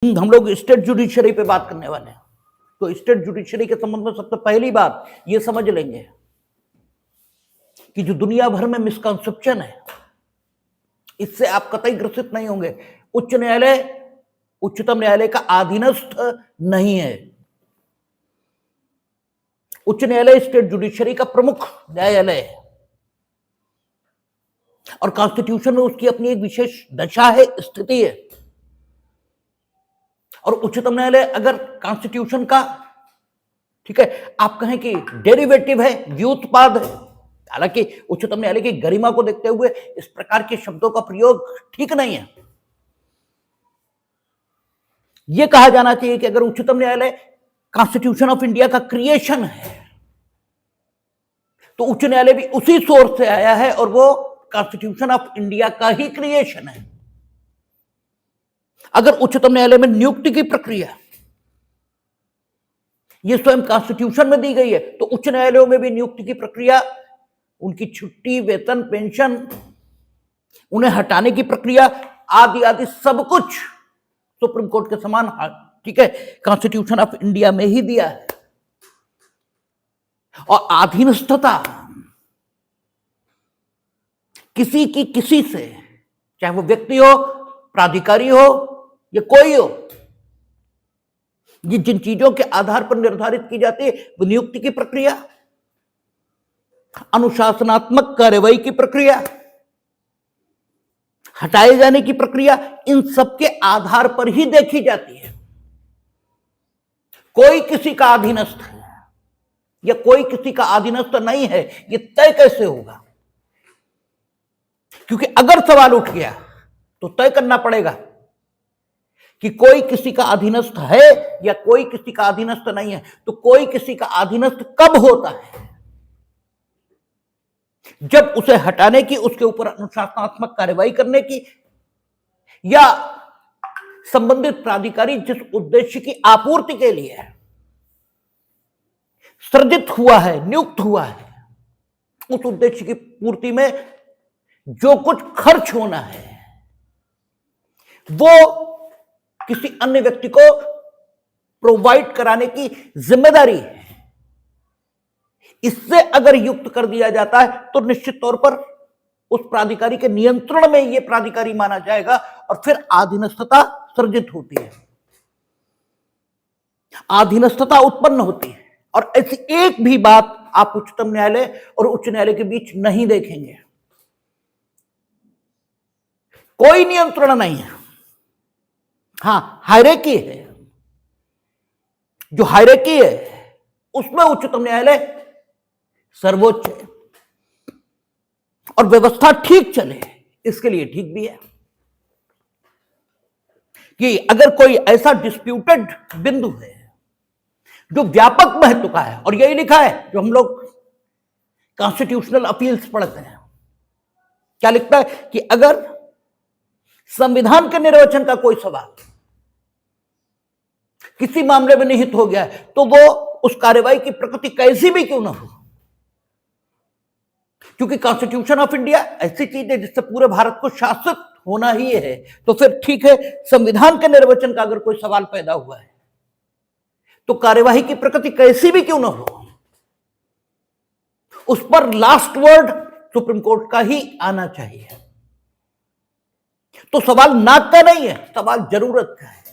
हम लोग state judiciary पे बात करने वाले हैं। तो स्टेट जुडिशरी के संबंध में सबसे पहली बात ये समझ लेंगे कि जो दुनिया भर में मिसकंसेप्शन है, इससे आप कतई ग्रसित नहीं होंगे। उच्च न्यायालय उच्चतम न्यायालय का अधीनस्थ नहीं है। उच्च न्यायालय स्टेट जुडिशरी का प्रमुख न्यायालय है और कॉन्स्टिट्यूशन में उसकी अपनी एक विशेष दशा है, स्थिति है। और उच्चतम न्यायालय अगर कॉन्स्टिट्यूशन का, ठीक है, आप कहें कि डेरिवेटिव है, व्युत्पाद है, हालांकि उच्चतम न्यायालय की गरिमा को देखते हुए इस प्रकार के शब्दों का प्रयोग ठीक नहीं है। यह कहा जाना चाहिए कि अगर उच्चतम न्यायालय कॉन्स्टिट्यूशन ऑफ इंडिया का क्रिएशन है तो उच्च न्यायालय भी उसी सोर्स से आया है और वो कॉन्स्टिट्यूशन ऑफ इंडिया का ही क्रिएशन है। अगर उच्चतम न्यायालय में नियुक्ति की प्रक्रिया ये स्वयं कॉन्स्टिट्यूशन में दी गई है तो उच्च न्यायालयों में भी नियुक्ति की प्रक्रिया, उनकी छुट्टी, वेतन, पेंशन, उन्हें हटाने की प्रक्रिया आदि आदि सब कुछ सुप्रीम कोर्ट के समान, ठीक है, कॉन्स्टिट्यूशन ऑफ इंडिया में ही दिया है। और अधीनस्थता किसी की किसी से, चाहे वो व्यक्ति हो, प्राधिकारी हो या कोई हो, ये जिन चीजों के आधार पर निर्धारित की जाती है वो नियुक्ति की प्रक्रिया, अनुशासनात्मक कार्रवाई की प्रक्रिया, हटाए जाने की प्रक्रिया, इन सब के आधार पर ही देखी जाती है। कोई किसी का अधीनस्थ है या कोई किसी का अधीनस्थ नहीं है, यह तय कैसे होगा? क्योंकि अगर सवाल उठ गया तो तय करना पड़ेगा कि कोई किसी का अधीनस्थ है या कोई किसी का अधीनस्थ नहीं है। तो कोई किसी का अधीनस्थ कब होता है? जब उसे हटाने की, उसके ऊपर अनुशासनात्मक कार्रवाई करने की या संबंधित प्राधिकारी जिस उद्देश्य की आपूर्ति के लिए सृजित हुआ है, नियुक्त हुआ है, उस उद्देश्य की पूर्ति में जो कुछ खर्च होना है वो किसी अन्य व्यक्ति को प्रोवाइड कराने की जिम्मेदारी है। इससे अगर युक्त कर दिया जाता है तो निश्चित तौर पर उस प्राधिकारी के नियंत्रण में यह प्राधिकारी माना जाएगा और फिर अधीनस्थता सृजित होती है, अधीनस्थता उत्पन्न होती है। और ऐसी एक भी बात आप उच्चतम न्यायालय और उच्च न्यायालय के बीच नहीं देखेंगे। कोई नियंत्रण नहीं है। हां, हायरार्की है। जो हायरार्की है उसमें उच्चतम न्यायालय सर्वोच्च है और व्यवस्था ठीक चले इसके लिए ठीक भी है कि अगर कोई ऐसा डिस्प्यूटेड बिंदु है जो व्यापक महत्व का है, और यही लिखा है जो हम लोग कॉन्स्टिट्यूशनल अपील्स पढ़ते हैं, क्या लिखता है कि अगर संविधान के निर्वचन का कोई सवाल किसी मामले में निहित हो गया है तो वो उस कार्रवाई की प्रकृति कैसी भी क्यों ना हो, क्योंकि कॉन्स्टिट्यूशन ऑफ इंडिया ऐसी चीज है जिससे पूरे भारत को शासित होना ही है, तो फिर ठीक है, संविधान के निर्वचन का अगर कोई सवाल पैदा हुआ है तो कार्यवाही की प्रकृति कैसी भी क्यों ना हो, उस पर लास्ट वर्ड सुप्रीम कोर्ट का ही आना चाहिए। तो सवाल नाक का नहीं है, सवाल जरूरत का है।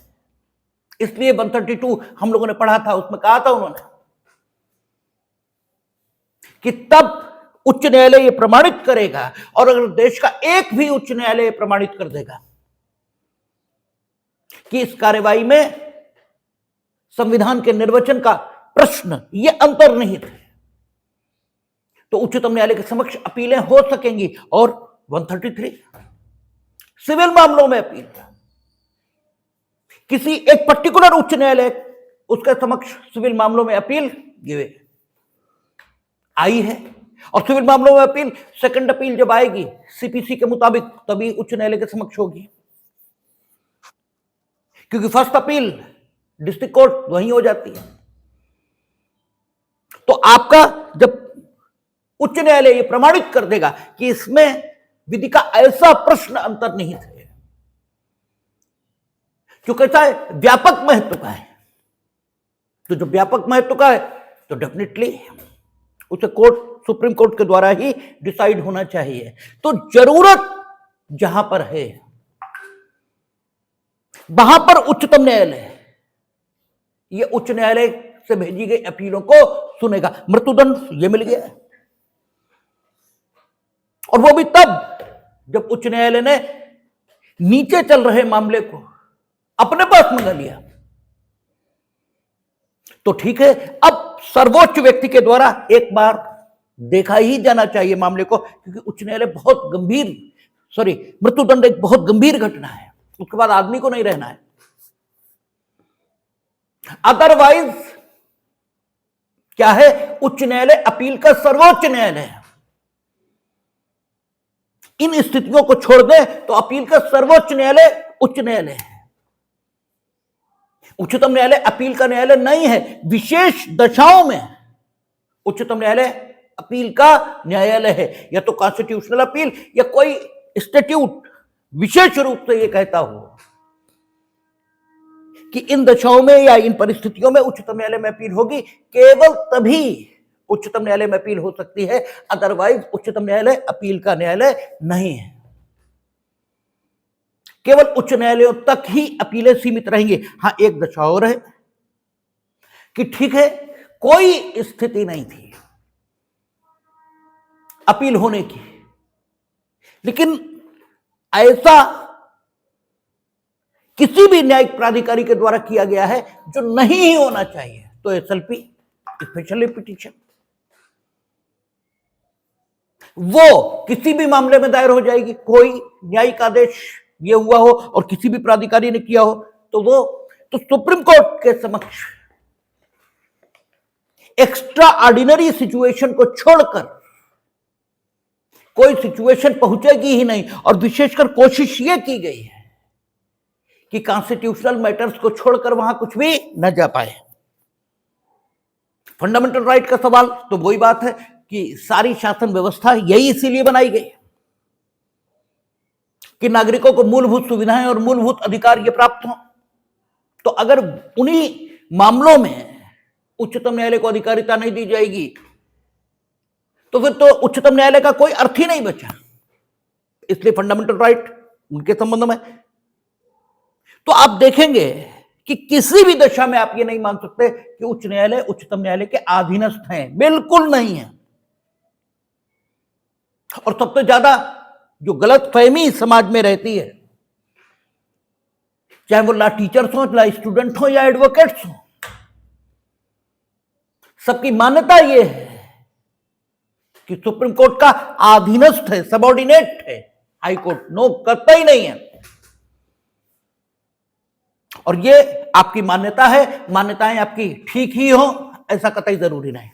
इसलिए 132 हम लोगों ने पढ़ा था, उसमें कहा था उन्होंने कि तब उच्च न्यायालय यह प्रमाणित करेगा, और अगर देश का एक भी उच्च न्यायालय प्रमाणित कर देगा कि इस कार्यवाही में संविधान के निर्वचन का प्रश्न यह अंतर्निहित है, तो उच्चतम न्यायालय के समक्ष अपीलें हो सकेंगी। और 133 सिविल मामलों में अपील, किसी एक पर्टिकुलर उच्च न्यायालय उसके समक्ष सिविल मामलों में अपील आई है, और सिविल मामलों में अपील, सेकंड अपील जब आएगी सीपीसी के मुताबिक तभी उच्च न्यायालय के समक्ष होगी, क्योंकि फर्स्ट अपील डिस्ट्रिक्ट कोर्ट वहीं हो जाती है। तो आपका जब उच्च न्यायालय यह प्रमाणित कर देगा कि इसमें विधि का ऐसा प्रश्न अंतर्निहित है जो कैसा है, व्यापक महत्व का है। तो जो व्यापक महत्व का है तो डेफिनेटली उसे कोर्ट, सुप्रीम कोर्ट के द्वारा ही डिसाइड होना चाहिए। तो जरूरत जहां पर है वहां पर उच्चतम न्यायालय ये उच्च न्यायालय से भेजी गई अपीलों को सुनेगा। मृत्युदंड ये मिल गया है, और वो भी तब जब उच्च न्यायालय ने नीचे चल रहे मामले को अपने पास मंगा लिया। तो ठीक है, अब सर्वोच्च व्यक्ति के द्वारा एक बार देखा ही जाना चाहिए मामले को, क्योंकि उच्च न्यायालय बहुत गंभीर, मृत्युदंड एक बहुत गंभीर घटना है, उसके बाद आदमी को नहीं रहना है। अदरवाइज क्या है, उच्च न्यायालय अपील का सर्वोच्च न्यायालय है। इन स्थितियों को छोड़ दें तो अपील का सर्वोच्च न्यायालय उच्च न्यायालय है। उच्चतम न्यायालय अपील का न्यायालय नहीं है। विशेष दशाओं में उच्चतम न्यायालय अपील का न्यायालय है, या तो कॉन्स्टिट्यूशनल अपील या कोई स्टैट्यूट विशेष रूप से यह कहता हो कि इन दशाओं में या इन परिस्थितियों में उच्चतम न्यायालय में अपील होगी, केवल तभी उच्चतम न्यायालय में अपील हो सकती है। अदरवाइज उच्चतम न्यायालय अपील का न्यायालय नहीं है। केवल उच्च न्यायालयों तक ही अपीलें सीमित रहेंगी। हां, एक दशा और है कि ठीक है, कोई स्थिति नहीं थी अपील होने की, लेकिन ऐसा किसी भी न्यायिक प्राधिकारी के द्वारा किया गया है जो नहीं ही होना चाहिए, तो एसएलपी, स्पेशल पिटीशन, वो किसी भी मामले में दायर हो जाएगी। कोई न्यायिक आदेश ये हुआ हो और किसी भी प्राधिकारी ने किया हो तो वो तो सुप्रीम कोर्ट के समक्ष एक्स्ट्रा ऑर्डिनरी सिचुएशन को छोड़कर कोई सिचुएशन पहुंचेगी ही नहीं। और विशेषकर कोशिश ये की गई है कि कॉन्स्टिट्यूशनल मैटर्स को छोड़कर वहां कुछ भी न जा पाए। फंडामेंटल राइट का सवाल तो वही बात है कि सारी शासन व्यवस्था यही इसीलिए बनाई गई कि नागरिकों को मूलभूत सुविधाएं और मूलभूत अधिकार ये प्राप्त हों। तो अगर उन्हीं मामलों में उच्चतम न्यायालय को अधिकारिता नहीं दी जाएगी तो फिर तो उच्चतम न्यायालय का कोई अर्थ ही नहीं बचा। इसलिए फंडामेंटल राइट उनके संबंध में तो आप देखेंगे कि किसी भी दशा में आप ये नहीं मान सकते कि उच्च न्यायालय उच्चतम न्यायालय के अधीनस्थ हैं, बिल्कुल नहीं है। और सबसे ज्यादा जो गलत फहमी समाज में रहती है, चाहे वो ला टीचर्स हो, ला स्टूडेंट हो या एडवोकेट्स हो, सबकी मान्यता यह है कि सुप्रीम कोर्ट का अधीनस्थ है, सबऑर्डिनेट है, हाई कोर्ट नो करता ही नहीं है। और ये आपकी मान्यता है, मान्यताएं आपकी ठीक ही हो ऐसा कतई जरूरी नहीं।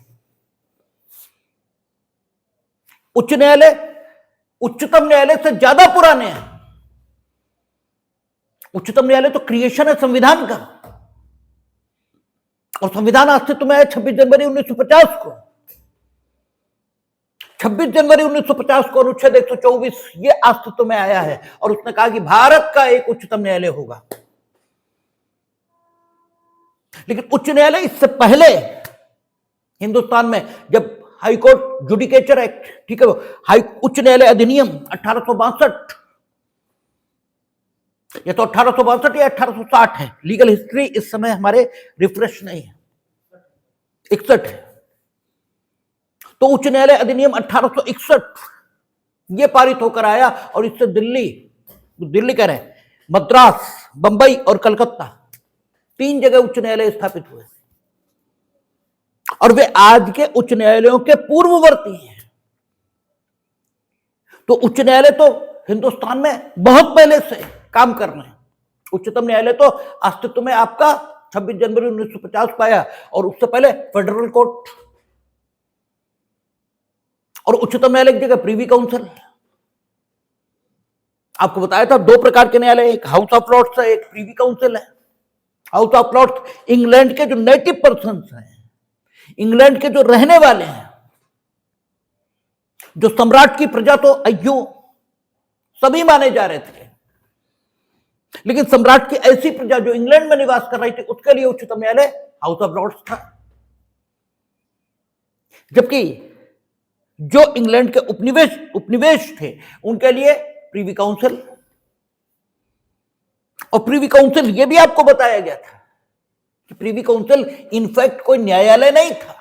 उच्च न्यायालय उच्चतम न्यायालय से ज्यादा पुराने हैं। उच्चतम न्यायालय तो क्रिएशन है संविधान का, और संविधान अस्तित्व में आया 26 जनवरी 1950 को। 26 जनवरी 1950 को अनुच्छेद 124 ये अस्तित्व में आया है, और उसने कहा कि भारत का एक उच्चतम न्यायालय होगा। लेकिन उच्च न्यायालय इससे पहले हिंदुस्तान में जब हाई कोर्ट जुडिकेचर एक्ट, ठीक है, वो हाई उच्च न्यायालय अधिनियम 1862 या तो 1862 या 1860 है, लीगल हिस्ट्री इस समय हमारे रिफ्रेश नहीं है, 61 है। तो उच्च न्यायालय अधिनियम 1861 ये पारित होकर आया, और इससे दिल्ली कह रहे हैं, मद्रास, बंबई और कलकत्ता 3 जगह उच्च न्यायालय स्थापित हुए, और वे आज के उच्च न्यायालयों के पूर्ववर्ती हैं। तो उच्च न्यायालय तो हिंदुस्तान में बहुत पहले से काम कर रहे हैं। उच्चतम न्यायालय तो अस्तित्व में आपका 26 जनवरी 1950 को आया, और उससे पहले फेडरल कोर्ट, और उच्चतम न्यायालय की जगह प्रीवी काउंसिल। आपको बताया था 2 प्रकार के न्यायालय, एक हाउस ऑफ लॉर्ड्स है, एक प्रीवी काउंसिल है। हाउस ऑफ लॉर्ड्स इंग्लैंड के जो नेटिव पर्सन्स हैं, इंग्लैंड के जो रहने वाले हैं, जो सम्राट की प्रजा तो अय्यो सभी माने जा रहे थे, लेकिन सम्राट की ऐसी प्रजा जो इंग्लैंड में निवास कर रही थी उसके लिए उच्चतम न्यायालय हाउस ऑफ लॉर्ड्स था, जबकि जो इंग्लैंड के उपनिवेश थे उनके लिए प्रीवी काउंसिल। और प्रीवी काउंसिल यह भी आपको बताया गया था कि प्रीवी काउंसिल इनफैक्ट कोई न्यायालय नहीं था।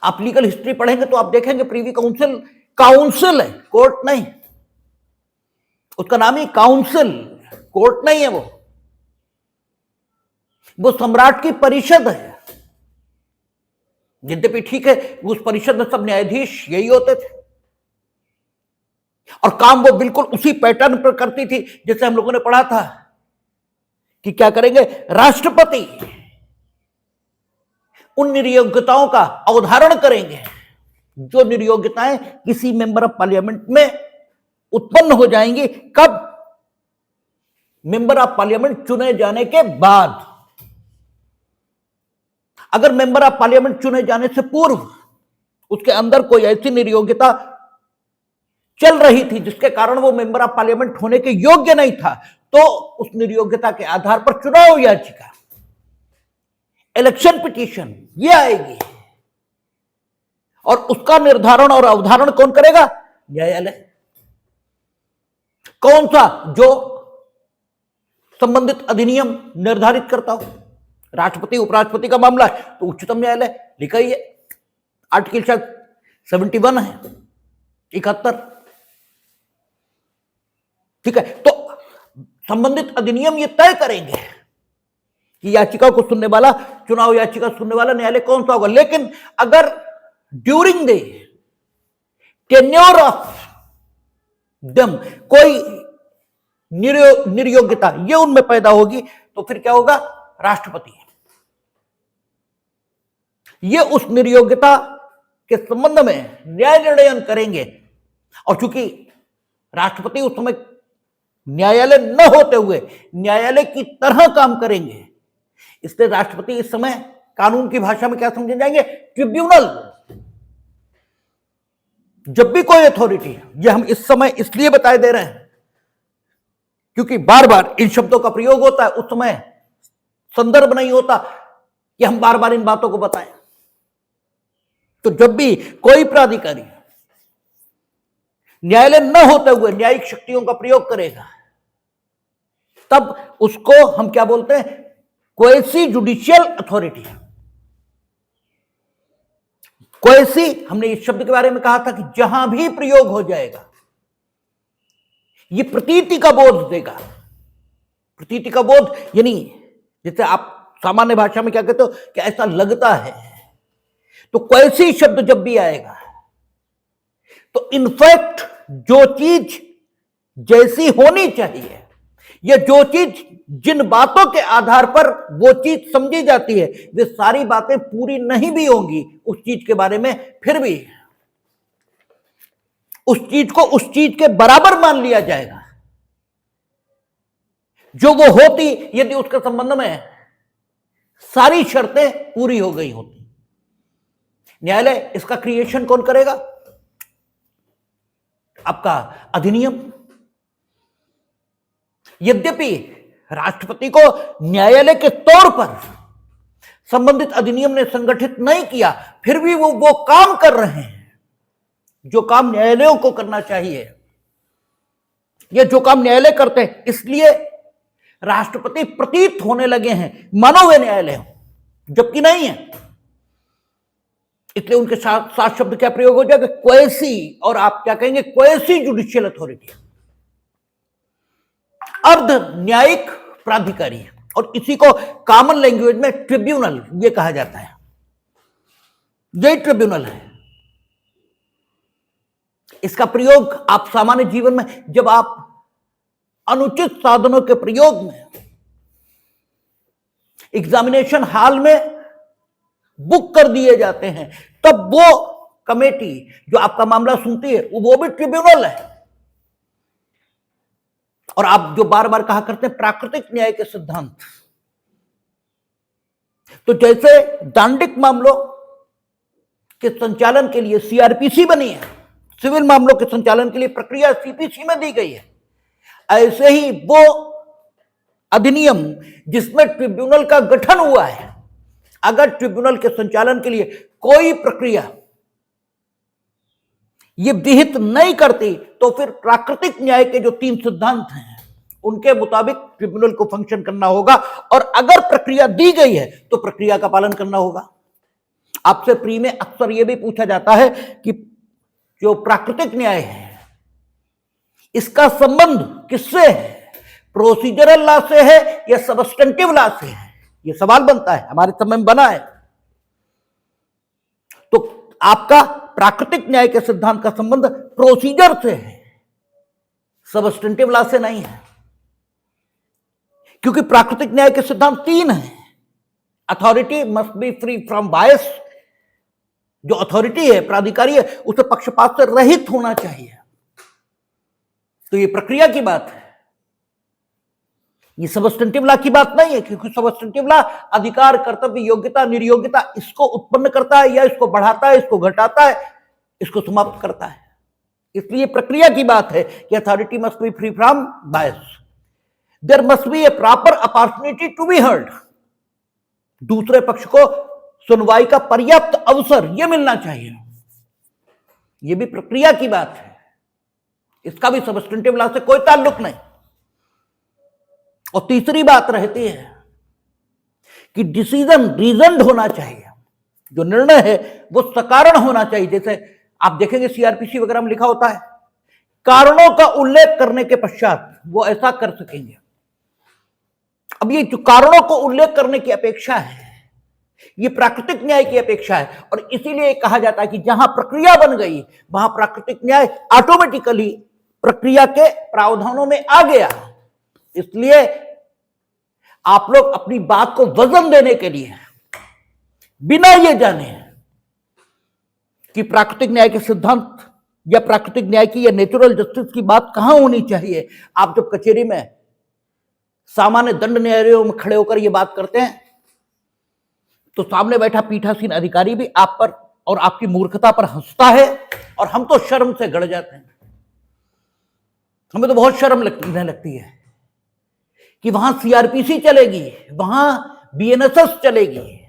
आप लीगल हिस्ट्री पढ़ेंगे तो आप देखेंगे प्रीवी काउंसिल काउंसिल है, कोर्ट नहीं। उसका नाम ही काउंसिल, कोर्ट नहीं है। वो सम्राट की परिषद है। यद्यपि ठीक है उस परिषद में सब न्यायाधीश यही होते थे और काम वो बिल्कुल उसी पैटर्न पर करती थी जैसे हम लोगों ने पढ़ा था कि क्या करेंगे, राष्ट्रपति उन निर्योग्यताओं का अवधारण करेंगे जो निर्योग्यताएं किसी मेंबर ऑफ पार्लियामेंट में उत्पन्न हो जाएंगी। कब? मेंबर ऑफ पार्लियामेंट चुने जाने के बाद। अगर मेंबर ऑफ पार्लियामेंट चुने जाने से पूर्व उसके अंदर कोई ऐसी निर्योग्यता चल रही थी जिसके कारण वो मेंबर ऑफ पार्लियामेंट होने के योग्य नहीं था, तो उस निर्योग्यता के आधार पर चुनाव याचिका, इलेक्शन पिटीशन ये आएगी और उसका निर्धारण और अवधारण कौन करेगा? न्यायालय। कौन सा? जो संबंधित अधिनियम निर्धारित करता हो। राष्ट्रपति उपराष्ट्रपति का मामला है तो उच्चतम न्यायालय लिखा ही है, आर्टिकल शायद 71 है, 71। ठीक है, तो संबंधित अधिनियम ये तय करेंगे कि याचिका को सुनने वाला, चुनाव याचिका सुनने वाला न्यायालय कौन सा होगा। लेकिन अगर during the tenure of them कोई निर्योग्यता ये उनमें पैदा होगी तो फिर क्या होगा? राष्ट्रपति ये उस निर्योग्यता के संबंध में न्याय निर्णय करेंगे। और चूंकि राष्ट्रपति उस समय न्यायालय न होते हुए न्यायालय की तरह काम करेंगे, इसलिए राष्ट्रपति इस समय कानून की भाषा में क्या समझे जाएंगे? ट्रिब्यूनल। जब भी कोई अथॉरिटी, ये हम इस समय इसलिए बताए दे रहे हैं क्योंकि बार बार इन शब्दों का प्रयोग होता है, उस समय संदर्भ नहीं होता कि हम बार बार इन बातों को बताएं। तो जब भी कोई प्राधिकारी न्यायालय न होते हुए न्यायिक शक्तियों का प्रयोग करेगा तब उसको हम क्या बोलते हैं? Quasi judicial authority. क्वेसी, हमने इस शब्द के बारे में कहा था कि जहां भी प्रयोग हो जाएगा ये प्रतीति का बोध देगा। प्रतीति का बोध यानी जैसे आप सामान्य भाषा में क्या कहते हो कि ऐसा लगता है, तो क्वेसी शब्द जब भी आएगा तो इनफैक्ट जो चीज जैसी होनी चाहिए या जो चीज जिन बातों के आधार पर वो चीज समझी जाती है वे सारी बातें पूरी नहीं भी होंगी उस चीज के बारे में, फिर भी उस चीज को उस चीज के बराबर मान लिया जाएगा जो वो होती यदि उसके संबंध में सारी शर्तें पूरी हो गई होती। न्यायालय, इसका क्रिएशन कौन करेगा? आपका अधिनियम। यद्यपि राष्ट्रपति को न्यायालय के तौर पर संबंधित अधिनियम ने संगठित नहीं किया, फिर भी वो काम कर रहे हैं जो काम न्यायालयों को करना चाहिए या जो काम न्यायालय करते हैं। इसलिए राष्ट्रपति प्रतीत होने लगे हैं मानो वे न्यायालय हो, जबकि नहीं है। इसलिए उनके साथ शब्द क्या प्रयोग हो जाएगा? क्वेसी, और आप क्या कहेंगे? क्वेसी जुडिशियल अथॉरिटी, अर्ध न्यायिक प्राधिकारी। और इसी को कॉमन लैंग्वेज में ट्रिब्यूनल ये कहा जाता है। यही ट्रिब्यूनल है। इसका प्रयोग आप सामान्य जीवन में जब आप अनुचित साधनों के प्रयोग में एग्जामिनेशन हॉल में बुक कर दिए जाते हैं तब वो कमेटी जो आपका मामला सुनती है वो भी ट्रिब्यूनल है। और आप जो बार बार कहा करते हैं प्राकृतिक न्याय के सिद्धांत, तो जैसे दांडिक मामलों के संचालन के लिए सीआरपीसी बनी है, सिविल मामलों के संचालन के लिए प्रक्रिया सीपीसी में दी गई है। ऐसे ही वो अधिनियम जिसमें ट्रिब्यूनल का गठन हुआ है, अगर ट्रिब्यूनल के संचालन के लिए कोई प्रक्रिया ये विहित नहीं करती तो फिर प्राकृतिक न्याय के जो 3 सिद्धांत हैं उनके मुताबिक ट्रिब्यूनल को फंक्शन करना होगा, और अगर प्रक्रिया दी गई है तो प्रक्रिया का पालन करना होगा। आपसे प्री में अक्सर यह भी पूछा जाता है कि जो प्राकृतिक न्याय है इसका संबंध किससे है, प्रोसीजरल लॉ से है या सबस्टेंटिव लॉ से है? यह सवाल बनता है, हमारे समय में बना है। तो आपका प्राकृतिक न्याय के सिद्धांत का संबंध प्रोसीजर से है, सबस्टेंटिव लॉ से नहीं है, क्योंकि प्राकृतिक न्याय के सिद्धांत 3 हैं। Authority must be free from bias, जो अथॉरिटी है, प्राधिकारी है, उसे पक्षपात से रहित होना चाहिए। तो ये प्रक्रिया की बात है, ये सबस्टेंटिव लॉ की बात नहीं है, क्योंकि सबस्टेंटिव लॉ अधिकार, कर्तव्य, योग्यता, निर्योग्यता इसको उत्पन्न करता है या इसको बढ़ाता है, इसको घटाता है, इसको समाप्त करता है। इसलिए प्रक्रिया की बात है कि authority must be free from bias, there must be a proper opportunity to be heard, दूसरे पक्ष को सुनवाई का पर्याप्त अवसर यह मिलना चाहिए। यह भी प्रक्रिया की बात है, इसका भी सबस्टेंटिव लॉ से कोई ताल्लुक नहीं। और तीसरी बात रहती है कि डिसीजन रीजन्ड होना चाहिए, जो निर्णय है वो सकारण होना चाहिए। जैसे आप देखेंगे सीआरपीसी वगैरह में लिखा होता है, कारणों का उल्लेख करने के पश्चात वो ऐसा कर सकेंगे। अब ये जो कारणों को उल्लेख करने की अपेक्षा है, ये प्राकृतिक न्याय की अपेक्षा है, और इसीलिए कहा जाता है कि जहां प्रक्रिया बन गई वहां प्राकृतिक न्याय ऑटोमेटिकली प्रक्रिया के प्रावधानों में आ गया। इसलिए आप लोग अपनी बात को वजन देने के लिए बिना ये जाने कि प्राकृतिक न्याय के सिद्धांत या प्राकृतिक न्याय की या नेचुरल जस्टिस की बात कहां होनी चाहिए, आप जब कचहरी में सामान्य दंड न्यायालयों में खड़े होकर ये बात करते हैं तो सामने बैठा पीठासीन अधिकारी भी आप पर और आपकी मूर्खता पर हंसता है, और हम तो शर्म से गड़ जाते हैं। हमें तो बहुत शर्म लगती है कि वहां सीआरपीसी चलेगी, वहां बीएनएसएस चलेगी,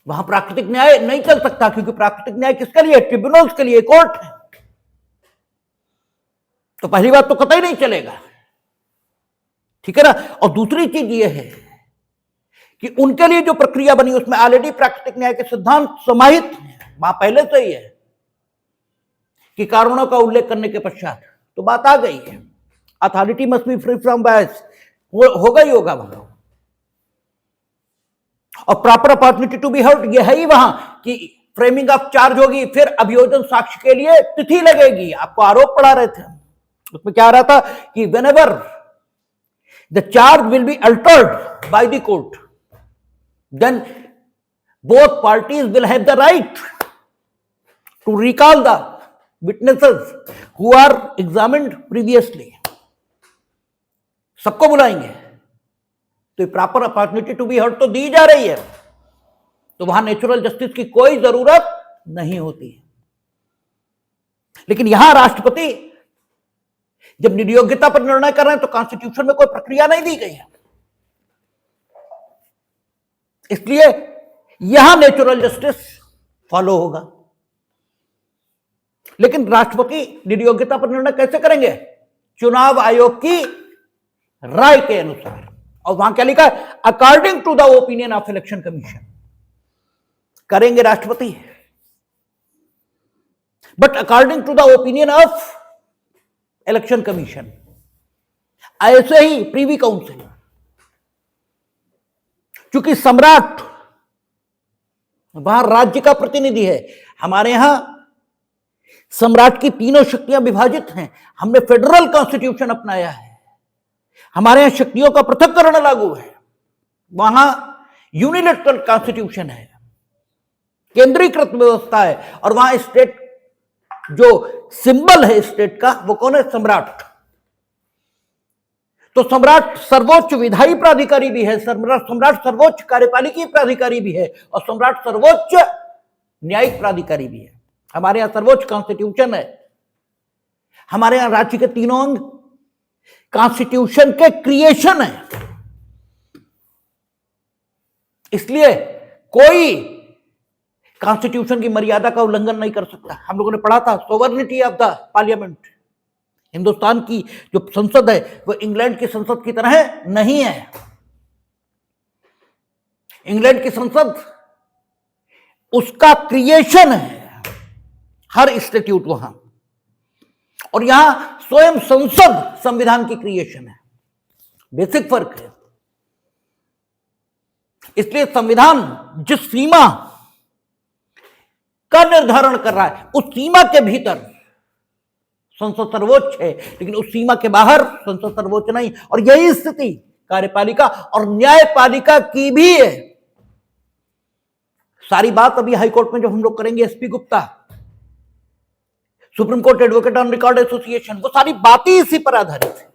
वहां प्राकृतिक न्याय नहीं चल सकता, क्योंकि प्राकृतिक न्याय किसके लिए? ट्रिब्यूनल्स के लिए, कोर्ट है। तो पहली बात तो कतई नहीं चलेगा, ठीक है ना। और दूसरी चीज यह है कि उनके लिए जो प्रक्रिया बनी उसमें ऑलरेडी प्राकृतिक न्याय के सिद्धांत समाहित हैं, वहां पहले से ही है कि कारणों का उल्लेख करने के पश्चात तो बात आ गई है, authority must be free from bias, होगा ही होगा वहां। और proper opportunity to be heard, ये है ही वहां कि फ्रेमिंग ऑफ चार्ज होगी, फिर अभियोजन साक्ष्य के लिए तिथि लगेगी। आपको आरोप पढ़ा रहे थे, उसमें क्या आ रहा था कि whenever the charge will be altered by the court, then both parties will have the right to recall the witnesses who are examined previously. सबको बुलाएंगे, तो proper opportunity to be heard तो दी जा रही है, तो वहां नेचुरल जस्टिस की कोई जरूरत नहीं होती है। लेकिन यहां राष्ट्रपति जब निर्योग्यता पर निर्णय कर रहे हैं तो कॉन्स्टिट्यूशन में कोई प्रक्रिया नहीं दी गई है, इसलिए यहां नेचुरल जस्टिस फॉलो होगा। लेकिन राष्ट्रपति निर्योग्यता पर निर्णय कैसे करेंगे? चुनाव आयोग की राय के अनुसार, और वहां क्या लिखा है? According to the opinion of election commission करेंगे राष्ट्रपति, but according to the opinion of election commission. ऐसे ही प्रीवी काउंसिल, क्योंकि सम्राट वहां राज्य का प्रतिनिधि है, हमारे यहां सम्राट की तीनों शक्तियां विभाजित हैं। हमने फेडरल कॉन्स्टिट्यूशन अपनाया है, हमारे यहां शक्तियों का पृथक्करण लागू है, वहां यूनिलैटरल कॉन्स्टिट्यूशन है, केंद्रीकृत व्यवस्था है, और वहां स्टेट जो सिंबल है स्टेट का वो कौन है? सम्राट। तो सम्राट सर्वोच्च विधायी प्राधिकारी भी है, सम्राट सर्वोच्च कार्यपालिकी प्राधिकारी भी है, और सम्राट सर्वोच्च न्यायिक प्राधिकारी भी है। हमारे यहां सर्वोच्च कॉन्स्टिट्यूशन है, हमारे यहां राज्य के तीनों अंग कॉन्स्टिट्यूशन के क्रिएशन है। इसलिए कोई कॉन्स्टिट्यूशन की मर्यादा का उल्लंघन नहीं कर सकता। हम लोगों ने पढ़ा था sovereignty of the parliament. Hindustan की जो संसद है वो इंग्लैंड की संसद की तरह नहीं है। इंग्लैंड की संसद उसका क्रिएशन है, हर इंस्टीट्यूट वहां, और यहां स्वयं संसद संविधान की क्रिएशन है। बेसिक फर्क है। इसलिए संविधान जिस सीमा का निर्धारण कर रहा है उस सीमा के भीतर संसद सर्वोच्च है, लेकिन उस सीमा के बाहर संसद सर्वोच्च नहीं। और यही स्थिति कार्यपालिका और न्यायपालिका की भी है। सारी बात अभी हाईकोर्ट में जो हम लोग करेंगे, SP Gupta, supreme Court Advocate on Record association, वो सारी बातें इसी पर आधारित है।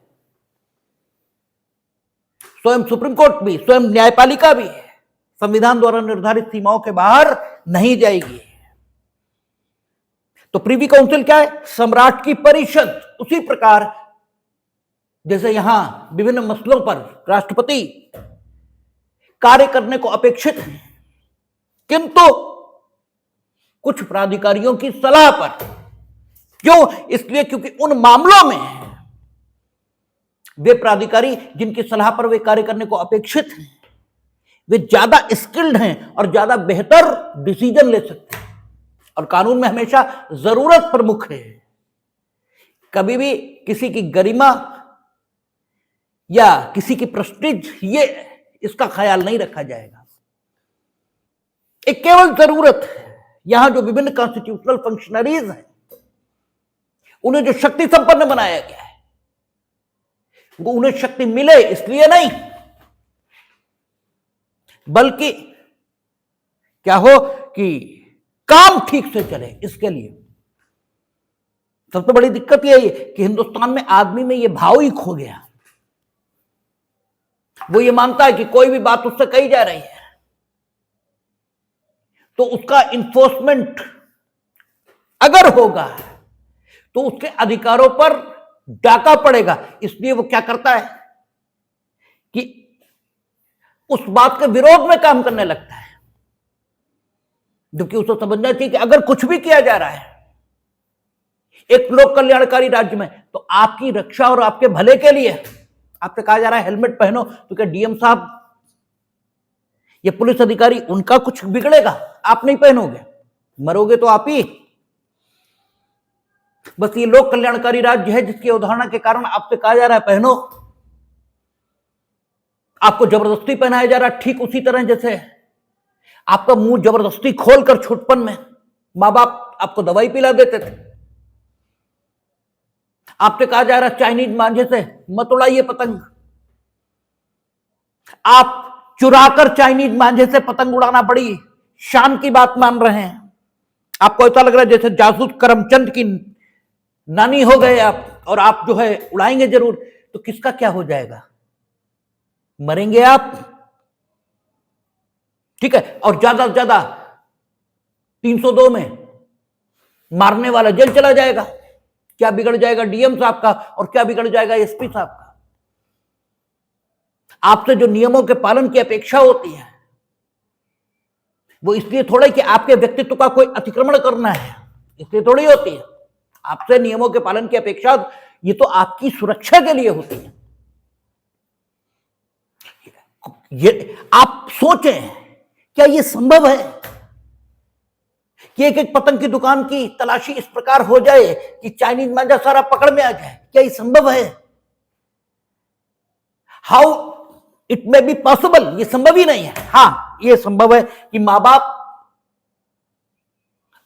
स्वयं सुप्रीम कोर्ट भी, स्वयं न्यायपालिका भी संविधान द्वारा निर्धारित सीमाओं के बाहर नहीं जाएगी। तो प्रीवी काउंसिल क्या है? सम्राट की परिषद। उसी प्रकार जैसे यहां विभिन्न मसलों पर राष्ट्रपति कार्य करने को अपेक्षित है, किंतु कुछ प्राधिकारियों की सलाह पर। क्यों? इसलिए क्योंकि उन मामलों में वे प्राधिकारी जिनकी सलाह पर वे कार्य करने को अपेक्षित हैं, वे ज्यादा स्किल्ड हैं और ज्यादा बेहतर डिसीजन ले सकते हैं। और कानून में हमेशा जरूरत प्रमुख है। कभी भी किसी की गरिमा या किसी की प्रेस्टीज, ये इसका ख्याल नहीं रखा जाएगा। एक केवल जरूरत है। यहां जो विभिन्न कॉन्स्टिट्यूशनल फंक्शनरीज हैं, उन्हें जो शक्ति संपन्न बनाया गया है, वो उन्हें शक्ति मिले इसलिए नहीं, बल्कि क्या हो कि काम ठीक से चले, इसके लिए। सबसे बड़ी दिक्कत यह है कि हिंदुस्तान में आदमी में यह भाव ही खो गया। वो ये मानता है कि कोई भी बात उससे कही जा रही है तो उसका इन्फोर्समेंट अगर होगा तो उसके अधिकारों पर डाका पड़ेगा। इसलिए वो क्या करता है कि उस बात के विरोध में काम करने लगता है, जबकि उसे समझना चाहिए कि अगर कुछ भी किया जा रहा है एक लोक कल्याणकारी राज्य में, तो आपकी रक्षा और आपके भले के लिए। आपसे कहा जा रहा है हेलमेट पहनो, तो क्या डीएम साहब या पुलिस अधिकारी उनका कुछ बिगड़ेगा? आप नहीं पहनोगे, मरोगे तो आप ही। बस ये लोक कल्याणकारी राज्य है जिसकी अवधारणा के कारण आपसे कहा जा रहा है पहनो, आपको जबरदस्ती पहनाया जा रहा है। ठीक उसी तरह जैसे आपका मुंह जबरदस्ती खोलकर छुटपन में मां बाप आपको दवाई पिला देते थे। आपसे कहा जा रहा है चाइनीज मांझे से मत उड़ाइए पतंग। आप चुराकर चाइनीज मांझे से पतंग उड़ाना बड़ी शान की बात मान रहे हैं। आपको ऐसा लग रहा है जैसे जासूस करमचंद की नानी हो गए आप, और आप जो है उड़ाएंगे जरूर। तो किसका क्या हो जाएगा? मरेंगे आप, ठीक है। और ज्यादा से ज्यादा 302 में मारने वाला जेल चला जाएगा। क्या बिगड़ जाएगा डीएम साहब का, और क्या बिगड़ जाएगा एसपी साहब का? आपसे जो नियमों के पालन की अपेक्षा होती है वो इसलिए थोड़ा कि आपके व्यक्तित्व का कोई अतिक्रमण करना है, इसलिए थोड़ी होती है। आपसे नियमों के पालन की अपेक्षा ये तो आपकी सुरक्षा के लिए होती है। ये आप सोचें, क्या ये संभव है कि एक एक पतंग की दुकान की तलाशी इस प्रकार हो जाए कि चाइनीज मांझा सारा पकड़ में आ जाए? क्या ये संभव है? How it may be possible? ये संभव ही नहीं है। हाँ, ये संभव है कि मां बाप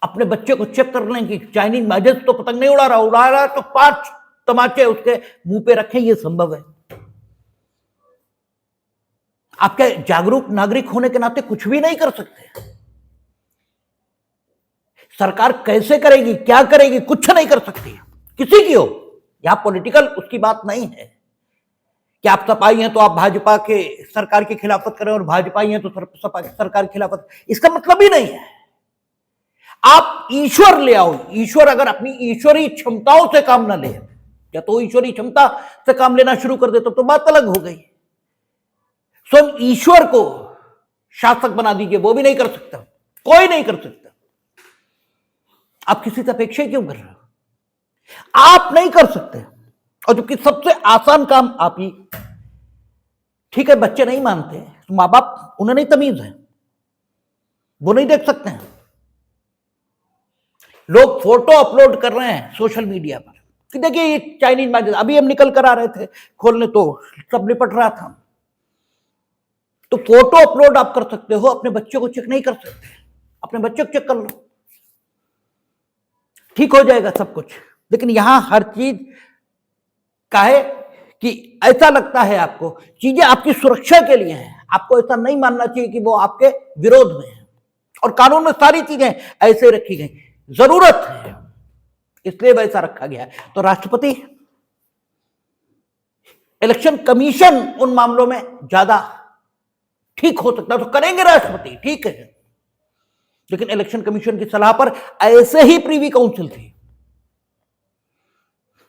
अपने बच्चे को चेक कर लें कि चाइनीज मांझे तो पतंग नहीं उड़ा रहा तो 5 तमाचे उसके मुंह पे रखें। ये संभव है। आपके जागरूक नागरिक होने के नाते कुछ भी नहीं कर सकते। सरकार कैसे करेगी, क्या करेगी, कुछ नहीं कर सकती, किसी की हो। यहां पॉलिटिकल उसकी बात नहीं है कि आप सपाई हैं तो आप भाजपा के सरकार की खिलाफत करें और भाजपाई हैं तो सपा की सरकार की खिलाफत। इसका मतलब ही नहीं है। आप ईश्वर ले आओ। ईश्वर अगर अपनी ईश्वरीय क्षमताओं से काम ना ले या तो ईश्वरीय क्षमता से काम लेना शुरू कर देता तो बात अलग हो गई। स्वयं ईश्वर को शासक बना दीजिए, वो भी नहीं कर सकता, कोई नहीं कर सकता। आप किसी से अपेक्षा क्यों कर रहे हो? आप नहीं कर सकते। और जबकि सबसे आसान काम आप ही, ठीक है बच्चे नहीं मानते, तो मां बाप, उन्हें नहीं तमीज है, वो नहीं देख सकते हैं। लोग फोटो अपलोड कर रहे हैं सोशल मीडिया पर कि देखिए ये चाइनीज मैजिक, अभी हम निकल कर आ रहे थे खोलने तो सब निपट रहा था। तो फोटो अपलोड आप कर सकते हो, अपने बच्चे को चेक नहीं कर सकते। अपने बच्चे को चेक कर लो, ठीक हो जाएगा सब कुछ। लेकिन यहां हर चीज का है कि ऐसा लगता है आपको चीजें आपकी सुरक्षा के लिए हैं, आपको ऐसा नहीं मानना चाहिए कि वो आपके विरोध में है। और कानून में सारी चीजें ऐसे रखी गई, जरूरत है इसलिए वैसा रखा गया है। तो राष्ट्रपति, इलेक्शन कमीशन उन मामलों में ज्यादा ठीक हो सकता है तो करेंगे राष्ट्रपति, ठीक है। लेकिन इलेक्शन कमीशन की सलाह पर ऐसे ही प्रीवी काउंसिल थी,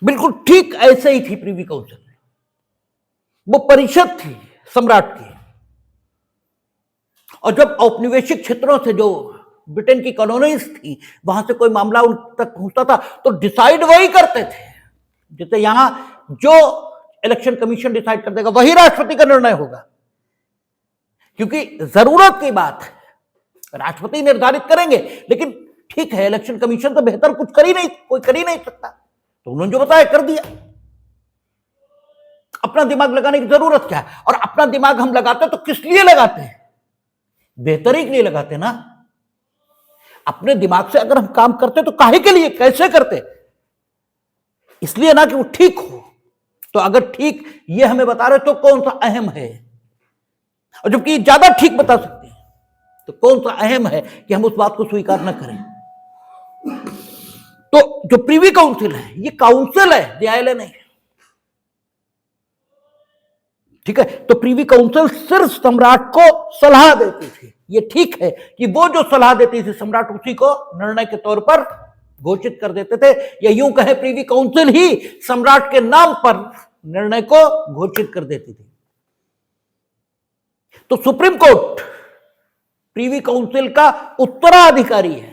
बिल्कुल ठीक ऐसे ही थी प्रीवी काउंसिल, वो परिषद थी सम्राट की। और जब औपनिवेशिक क्षेत्रों से जो ब्रिटेन की कॉलोनीज थी वहां से कोई मामला उन तक पहुंचता था तो डिसाइड वही करते थे, जैसे यहां जो इलेक्शन कमीशन डिसाइड कर देगा वही राष्ट्रपति का निर्णय होगा, क्योंकि जरूरत की बात राष्ट्रपति निर्धारित करेंगे। लेकिन ठीक है, इलेक्शन कमीशन तो बेहतर कुछ कोई कर ही नहीं सकता, तो उन्होंने जो बताया कर दिया। अपना दिमाग लगाने की जरूरत क्या है? और अपना दिमाग हम लगाते तो किस लिए लगाते हैं? बेहतरी के लिए लगाते ना। अपने दिमाग से अगर हम काम करते तो काहे के लिए, कैसे करते? इसलिए ना कि वो ठीक हो। तो अगर ठीक ये हमें बता रहे तो कौन सा अहम है, और जबकि ज्यादा ठीक बता सकते हैं तो कौन सा अहम है कि हम उस बात को स्वीकार न करें। तो जो प्रीवी काउंसिल है ये काउंसिल है, न्यायालय नहीं, ठीक है। तो प्रीवी काउंसिल सिर्फ सम्राट को सलाह देती थी। ये ठीक है कि वो जो सलाह देती थी सम्राट उसी को निर्णय के तौर पर घोषित कर देते थे, या यूं कहे प्रीवी काउंसिल ही सम्राट के नाम पर निर्णय को घोषित कर देती थी। तो सुप्रीम कोर्ट प्रीवी काउंसिल का उत्तराधिकारी है।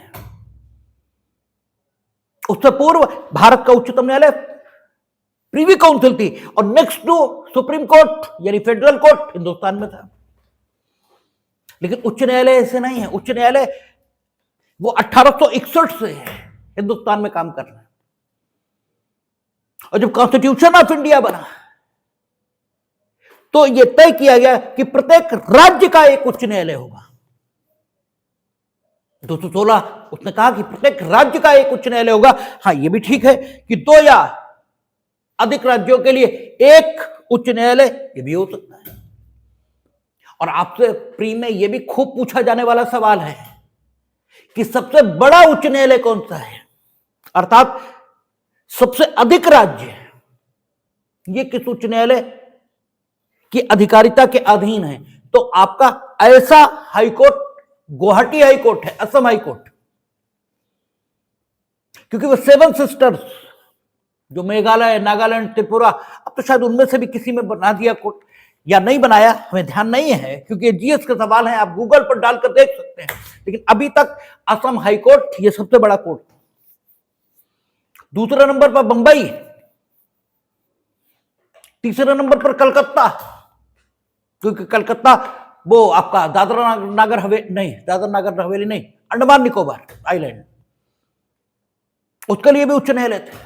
उससे पूर्व भारत का उच्चतम न्यायालय प्रीवी काउंसिल थी, और नेक्स्ट टू सुप्रीम कोर्ट यानी फेडरल कोर्ट हिंदुस्तान में था। लेकिन उच्च न्यायालय ऐसे नहीं है। उच्च न्यायालय वो 1861 से है हिंदुस्तान में काम कर रहा है। और जब कॉन्स्टिट्यूशन ऑफ इंडिया बना तो यह तय किया गया कि प्रत्येक राज्य का एक उच्च न्यायालय होगा। 216 उसने कहा कि प्रत्येक राज्य का एक उच्च न्यायालय होगा। हाँ, यह भी ठीक है कि 2 या अधिक राज्यों के लिए एक उच्च न्यायालय, यह भी हो सकता है। और आपसे प्री में यह भी खूब पूछा जाने वाला सवाल है कि सबसे बड़ा उच्च न्यायालय कौन सा है, अर्थात सबसे अधिक राज्य ये किस उच्च न्यायालय की अधिकारिता के अधीन है। तो आपका ऐसा हाईकोर्ट गुवाहाटी हाईकोर्ट है, असम हाईकोर्ट, क्योंकि वो 7 सिस्टर्स जो मेघालय, नागालैंड, त्रिपुरा, अब तो शायद उनमें से भी किसी में बना दिया कोर्ट, या नहीं बनाया हमें ध्यान नहीं है, क्योंकि जीएस का सवाल है, आप गूगल पर डालकर देख सकते हैं। लेकिन अभी तक असम हाईकोर्ट ये सबसे बड़ा कोर्ट। दूसरे नंबर पर बंबई, तीसरे नंबर पर कलकत्ता, क्योंकि कलकत्ता वो आपका दादरा नागर हवेली नहीं, अंडमान निकोबार आइलैंड, उसके लिए भी उच्च न्यायालय थे।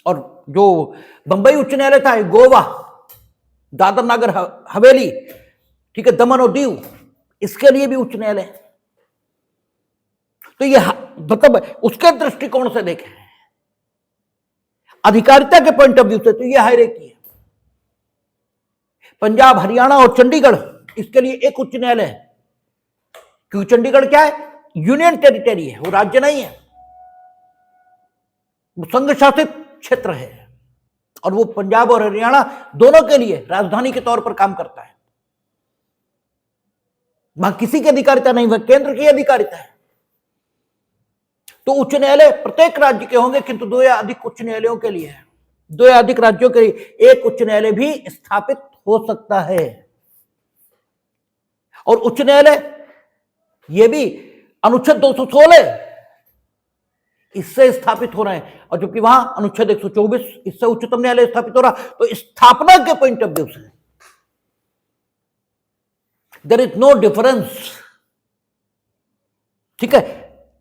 और जो बंबई उच्च न्यायालय था, गोवा, दादर नागर हवेली, ठीक है, दमन और दीव, इसके लिए भी उच्च न्यायालय। तो ये मतलब उसके दृष्टिकोण से देखें, अधिकारिता के पॉइंट ऑफ व्यू से, तो ये हायरार्की है। पंजाब, हरियाणा और चंडीगढ़, इसके लिए एक उच्च न्यायालय है, क्योंकि चंडीगढ़ क्या है, यूनियन टेरिटरी है, वो राज्य नहीं है, वो संघ शासित क्षेत्र है। और वो पंजाब और हरियाणा दोनों के लिए राजधानी के तौर पर काम करता है। वहां किसी की अधिकारिता नहीं, वह केंद्र की अधिकारिता है। तो उच्च न्यायालय प्रत्येक राज्य के होंगे, किंतु 2 या अधिक उच्च न्यायालयों के लिए है। दो या अधिक राज्यों के लिए एक उच्च न्यायालय भी स्थापित हो सकता है। और उच्च न्यायालय यह भी अनुच्छेद 216 इससे स्थापित हो रहे हैं, और जबकि वहां अनुच्छेद 124 इससे उच्चतम न्यायालय स्थापित हो रहा। तो स्थापना के पॉइंट ऑफ व्यू से देयर इज नो डिफरेंस। ठीक है,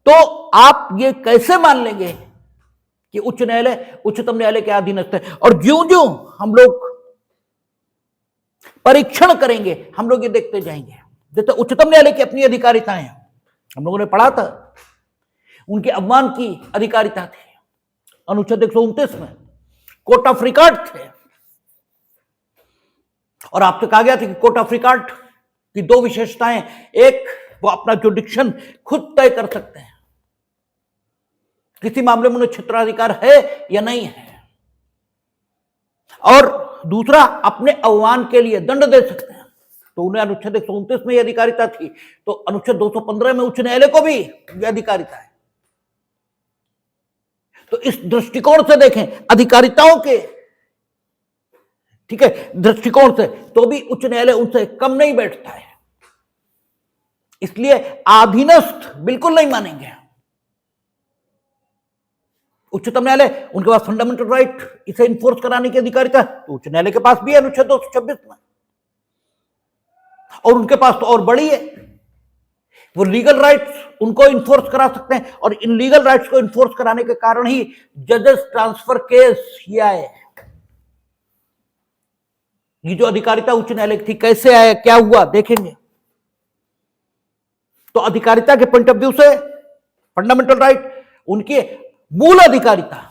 तो आप ये कैसे मान लेंगे कि उच्च न्यायालय उच्चतम न्यायालय के अधीनस्थ है? और ज्यों ज्यों हम लोग परीक्षण करेंगे हम लोग ये देखते जाएंगे। जैसे उच्चतम न्यायालय की अपनी अधिकारिताएं हैं, हम लोगों ने पढ़ा था, उनके अवमान की अधिकारिता थी अनुच्छेद 129 में, कोर्ट ऑफ रिकॉर्ड थे। और आपसे कहा गया था कि कोर्ट ऑफ रिकॉर्ड की दो विशेषताएं, एक वो अपना जुडिक्शन खुद तय कर सकते हैं, किसी मामले में उन्हें क्षेत्राधिकार है या नहीं है, और दूसरा अपने अवमान के लिए दंड दे सकते हैं। तो उन्हें अनुच्छेद 129 में यह अधिकारिता थी, तो अनुच्छेद 215 में उच्च न्यायालय को भी यह अधिकारिता है। तो इस दृष्टिकोण से देखें, अधिकारिताओं के ठीक है दृष्टिकोण से, तो भी उच्च न्यायालय उनसे कम नहीं बैठता है, इसलिए अधीनस्थ बिल्कुल नहीं मानेंगे। उच्चतम न्यायालय, उनके पास फंडामेंटल राइट इसे इन्फोर्स कराने की अधिकारिता है, तो उच्च न्यायालय के पास भी है अनुच्छेद 226 में, और उनके पास तो और बड़ी है, वो लीगल राइट्स उनको इन्फोर्स करा सकते हैं। और इन लीगल राइट्स को इन्फोर्स कराने के कारण ही जजेस ट्रांसफर केस ये आए। ये जो अधिकारिता उच्च न्यायालय की थी कैसे आया, क्या हुआ, देखेंगे। तो अधिकारिता के पॉइंट ऑफ व्यू से फंडामेंटल राइट, उनकी मूल अधिकारिता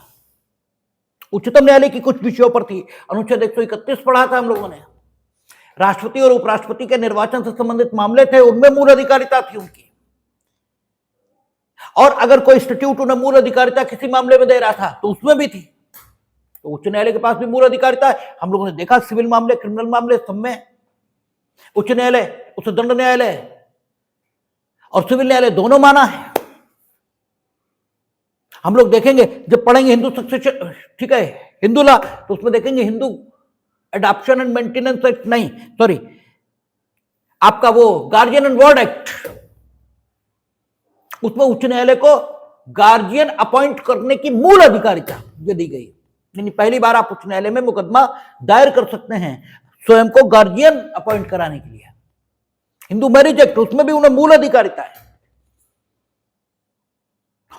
उच्चतम न्यायालय की कुछ विषयों पर थी। अनुच्छेद 131 पढ़ा था हम लोगों ने, राष्ट्रपति और उपराष्ट्रपति के निर्वाचन से संबंधित मामले थे, उनमें मूल अधिकारिता थी उनकी। और अगर कोई इंस्टीट्यूट उन्हें मूल अधिकारिता किसी मामले में दे रहा था तो उसमें भी थी। तो उच्च न्यायालय के पास भी मूल अधिकारिता है। हम लोगों ने देखा सिविल मामले, क्रिमिनल मामले सब में उच्च न्यायालय उसे दंड न्यायालय और सिविल न्यायालय दोनों माना है। हम लोग देखेंगे जब पढ़ेंगे हिंदू सक्सेशन, ठीक है, हिंदू लॉ, तो उसमें देखेंगे Hindu adoption and maintenance act, नहीं सॉरी, आपका वो गार्जियन एंड वार्ड एक्ट, उसमें उच्च न्यायालय को गार्जियन अपॉइंट करने की मूल अधिकारिता दी गई। यानी पहली बार आप उच्च न्यायालय में मुकदमा दायर कर सकते हैं स्वयं को गार्जियन अपॉइंट कराने के लिए। हिंदू मैरिज एक्ट, उसमें भी उन्हें मूल अधिकारिता है।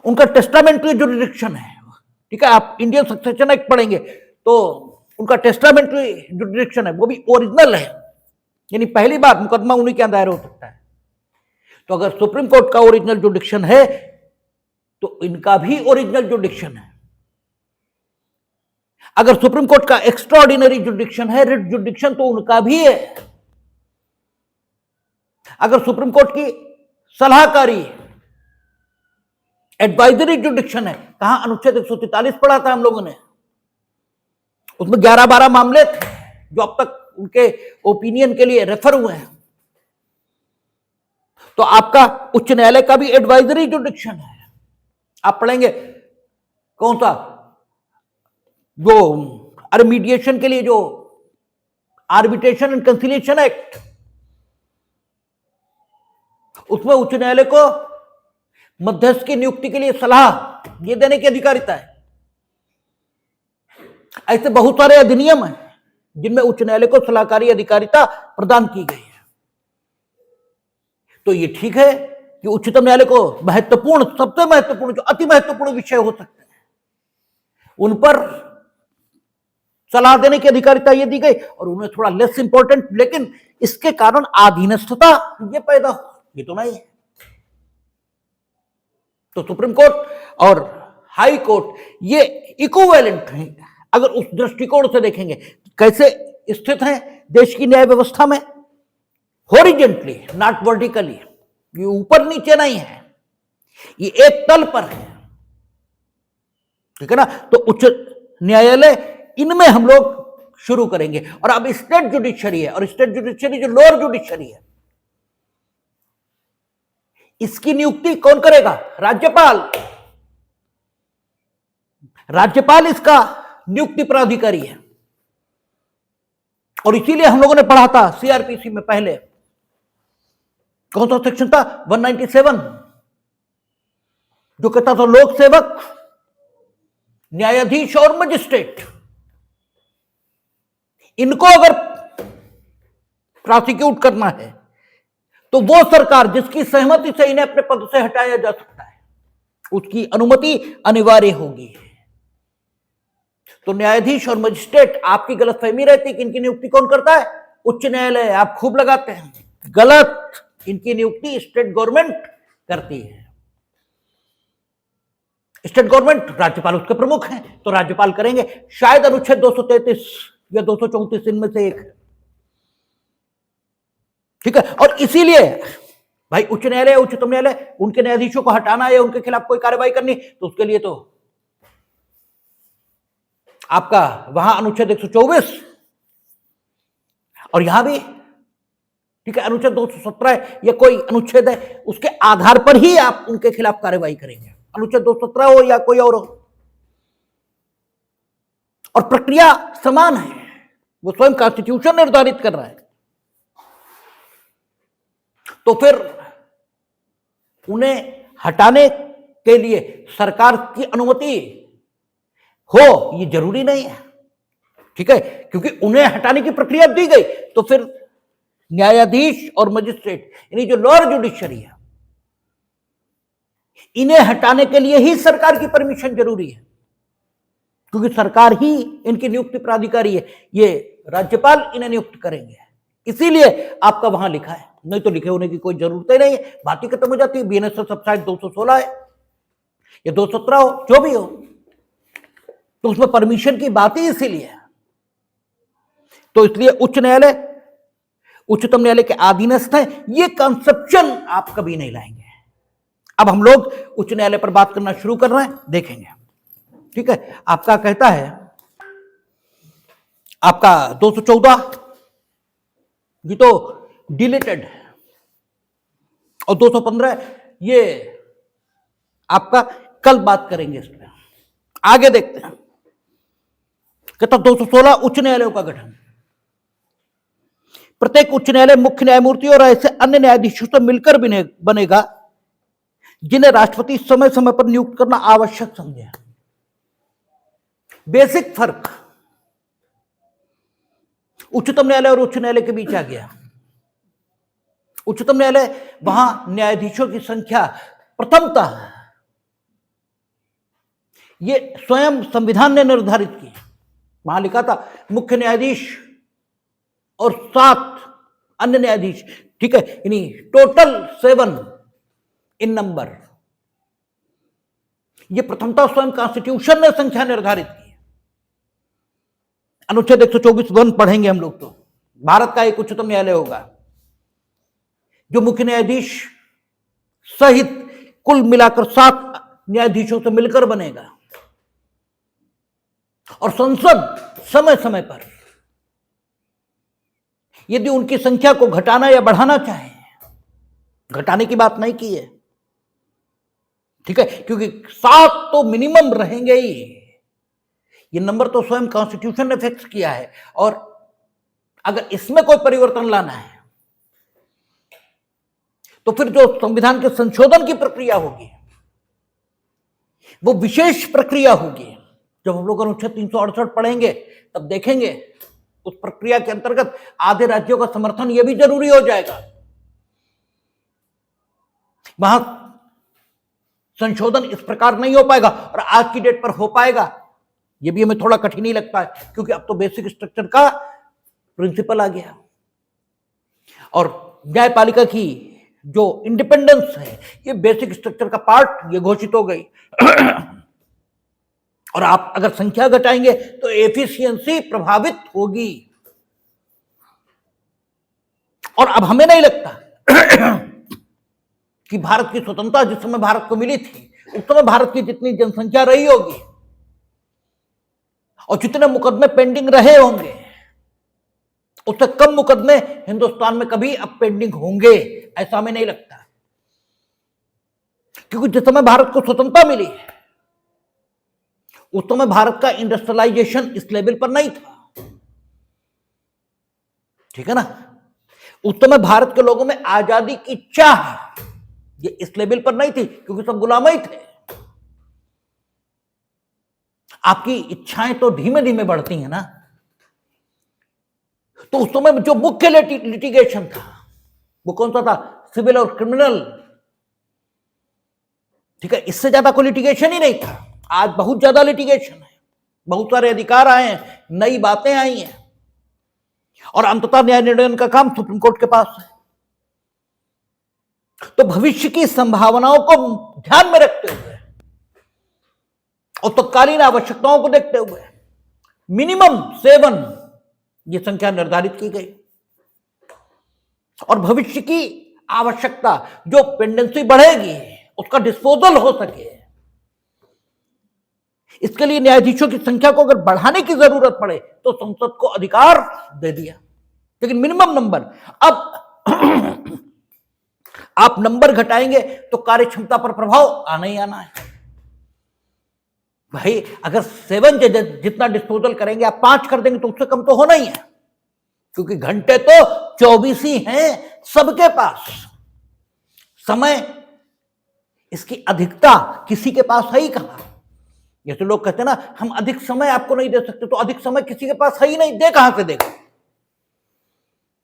उनका टेस्टामेंट्री जुरिडिक्शन है, ठीक है, आप इंडियन सक्सेशन एक्ट पढ़ेंगे तो उनका टेस्टामेंट्री जुरिडिक्शन है, वो भी ओरिजिनल है, यानी पहली बार मुकदमा उन्हीं के दायर हो सकता है। तो अगर सुप्रीम कोर्ट का ओरिजिनल जुडिक्शन है तो इनका भी ओरिजिनल जुडिक्शन है। अगर सुप्रीम कोर्ट का एक्स्ट्रा ऑर्डिनरी जुडिक्शन है, रिट जुडिक्शन, तो उनका भी है। अगर सुप्रीम कोर्ट की सलाहकारी एडवाइजरी जुडिक्शन है, कहां अनुच्छेद 143 पढ़ा था हम लोगों ने, उसमें 11-12 मामले थे जो अब तक उनके ओपिनियन के लिए रेफर हुए हैं। तो आपका उच्च न्यायालय का भी एडवाइजरी जुडिक्शन है। आप पढ़ेंगे कौन सा, जो मीडिएशन के लिए जो आर्बिट्रेशन एंड कंसिलिएशन एक्ट, उसमें उच्च न्यायालय को मध्यस्थ की नियुक्ति के लिए सलाह ये देने की अधिकारिता है। ऐसे बहुत सारे अधिनियम हैं जिनमें उच्च न्यायालय को सलाहकारी अधिकारिता प्रदान की गई है। तो ये ठीक है कि उच्चतम न्यायालय को महत्वपूर्ण, सबसे महत्वपूर्ण, जो अति महत्वपूर्ण विषय हो सकते हैं उन पर सलाह देने की अधिकारिता ये दी गई, और उन्हें थोड़ा लेस इंपॉर्टेंट, लेकिन इसके कारण अधीनस्थता ये पैदा हो, ये तो नहीं है। तो सुप्रीम कोर्ट और हाई कोर्ट ये इक्विवेलेंट हैं। अगर उस दृष्टिकोण से देखेंगे कैसे स्थित हैं देश की न्याय व्यवस्था में, हॉरिजेंटली नॉट वर्टिकली, ये ऊपर नीचे नहीं है, ये एक तल पर है, ठीक है ना। तो उच्च न्यायालय इनमें हम लोग शुरू करेंगे। और अब स्टेट जुडिशरी है, और स्टेट जुडिशरी जो लोअर जुडिशरी है, इसकी नियुक्ति कौन करेगा? राज्यपाल। राज्यपाल इसका नियुक्ति प्राधिकारी है। और इसीलिए हम लोगों ने पढ़ा था सीआरपीसी में पहले, कौन सा सेक्शन था, 197, जो कहता था लोक सेवक, न्यायाधीश और मजिस्ट्रेट, इनको अगर प्रोसिक्यूट करना है तो वो सरकार जिसकी सहमति से इन्हें अपने पद से हटाया जा सकता है, उसकी अनुमति अनिवार्य होगी। तो न्यायाधीश और मजिस्ट्रेट, आपकी गलतफहमी रहती है कि इनकी नियुक्ति कौन करता है, उच्च न्यायालय, आप खूब लगाते हैं, गलत, इनकी नियुक्ति स्टेट गवर्नमेंट करती है। स्टेट गवर्नमेंट, राज्यपाल उसके प्रमुख हैं, तो राज्यपाल करेंगे। शायद अनुच्छेद 233 या 234 इनमें से एक है, ठीक है। और इसीलिए भाई उच्च न्यायालय, उच्चतम न्यायालय, उनके न्यायाधीशों को हटाना या उनके खिलाफ कोई कार्रवाई करनी, तो उसके लिए तो आपका वहां अनुच्छेद 124 और यहां भी, ठीक है, अनुच्छेद 217 या कोई अनुच्छेद है, उसके आधार पर ही आप उनके खिलाफ कार्रवाई करेंगे, अनुच्छेद 217 हो या कोई और हो। और प्रक्रिया समान है, वो स्वयं कॉन्स्टिट्यूशन निर्धारित कर रहा है। तो फिर उन्हें हटाने के लिए सरकार की अनुमति हो ये जरूरी नहीं है, ठीक है, क्योंकि उन्हें हटाने की प्रक्रिया दी गई, तो फिर न्यायाधीश और मजिस्ट्रेट, यानी जो लोअर जुडिशरी है, इन्हें हटाने के लिए ही सरकार की परमिशन जरूरी है, क्योंकि सरकार ही इनकी नियुक्ति प्राधिकारी है, ये राज्यपाल इन्हें नियुक्त करेंगे। इसीलिए आपका वहां लिखा है, नहीं तो लिखे होने की कोई जरूरत ही नहीं है, बात ही खत्म हो जाती है। बीएनएस सबसाइड 216 है या 217 हो, जो भी हो, तो उसमें परमिशन की बात ही इसीलिए है। तो इसलिए उच्च न्यायालय, उच्चतम न्यायालय के अधीनस्थ है, ये कंसेप्शन आप कभी नहीं लाएंगे। अब हम लोग उच्च न्यायालय पर बात करना शुरू कर रहे हैं, देखेंगे, ठीक है। आपका कहता है, आपका 214 ये तो डिलीटेड है, और 215 ये आपका कल बात करेंगे इस पर, आगे देखते हैं। कहता 216 उच्च न्यायालयों का गठन, प्रत्येक उच्च न्यायालय मुख्य न्यायमूर्ति और ऐसे अन्य न्यायाधीशों से मिलकर बनेगा जिन्हें राष्ट्रपति समय समय पर नियुक्त करना आवश्यक समझे। बेसिक फर्क उच्चतम न्यायालय और उच्च न्यायालय के बीच आ गया। उच्चतम न्यायालय, वहां न्यायाधीशों की संख्या प्रथमतः ये स्वयं संविधान ने निर्धारित की। वहां लिखा था मुख्य न्यायाधीश और 7 अन्य न्यायाधीश, ठीक है, यानी टोटल 7 इन नंबर। ये प्रथमतः स्वयं कॉन्स्टिट्यूशन ने संख्या निर्धारित की। अनुच्छेद 124(1) पढ़ेंगे हम लोग, तो भारत का एक उच्चतम न्यायालय होगा जो मुख्य न्यायाधीश सहित कुल मिलाकर 7 न्यायाधीशों से मिलकर बनेगा, और संसद समय समय पर यदि उनकी संख्या को घटाना या बढ़ाना चाहे, घटाने की बात नहीं की है, ठीक है, क्योंकि 7 तो मिनिमम रहेंगे ही, ये नंबर तो स्वयं कॉन्स्टिट्यूशन ने फिक्स किया है। और अगर इसमें कोई परिवर्तन लाना है तो फिर जो संविधान के संशोधन की प्रक्रिया होगी वो विशेष प्रक्रिया होगी। जब हम लोग अनुच्छेद 368 पढ़ेंगे तब देखेंगे उस प्रक्रिया के अंतर्गत आधे राज्यों का समर्थन यह भी जरूरी हो जाएगा। वहां संशोधन इस प्रकार नहीं हो पाएगा, और आज की डेट पर हो पाएगा यह भी हमें थोड़ा कठिन ही लगता है, क्योंकि अब तो बेसिक स्ट्रक्चर का प्रिंसिपल आ गया, और न्यायपालिका की जो इंडिपेंडेंस है ये बेसिक स्ट्रक्चर का पार्ट ये घोषित हो गई। और आप अगर संख्या घटाएंगे तो एफिशिएंसी प्रभावित होगी। और अब हमें नहीं लगता कि भारत की स्वतंत्रता जिस समय भारत को मिली थी उस समय भारत की जितनी जनसंख्या रही होगी और जितने मुकदमे पेंडिंग रहे होंगे उससे कम मुकदमे हिंदुस्तान में कभी अब पेंडिंग होंगे, ऐसा हमें नहीं लगता। क्योंकि जिस समय भारत को स्वतंत्रता मिली उस समय भारत का इंडस्ट्रियलाइजेशन इस लेवल पर नहीं था, ठीक है ना। उस समय भारत के लोगों में आजादी की चाह ये इस लेवल पर नहीं थी, क्योंकि सब गुलाम ही थे। आपकी इच्छाएं तो धीमे धीमे बढ़ती हैं ना। तो उस समय जो मुख्य लिटिगेशन था वो कौन सा था? सिविल और क्रिमिनल, ठीक है। इससे ज्यादा कोई लिटिगेशन ही नहीं था। आज बहुत ज्यादा लिटिगेशन है, बहुत सारे अधिकार आए हैं, नई बातें आई हैं, और अंततः न्याय निर्णय का काम सुप्रीम कोर्ट के पास है। तो भविष्य की संभावनाओं को ध्यान में रखते हुए और तत्कालीन आवश्यकताओं को देखते हुए मिनिमम 7 ये संख्या निर्धारित की गई, और भविष्य की आवश्यकता जो पेंडेंसी बढ़ेगी उसका डिस्पोजल हो सके, इसके लिए न्यायाधीशों की संख्या को अगर बढ़ाने की जरूरत पड़े तो संसद को अधिकार दे दिया, लेकिन मिनिमम नंबर। अब आप नंबर घटाएंगे तो कार्य क्षमता पर प्रभाव आना ही आना है भाई। अगर 7 जितना डिस्पोजल करेंगे आप 5 कर देंगे तो उससे कम तो होना ही है, क्योंकि घंटे तो 24 ही हैं सबके पास। समय इसकी अधिकता किसी के पास है ही कहां। जैसे लोग कहते हैं ना हम अधिक समय आपको नहीं दे सकते, तो अधिक समय किसी के पास है ही नहीं, दे कहां से देगा।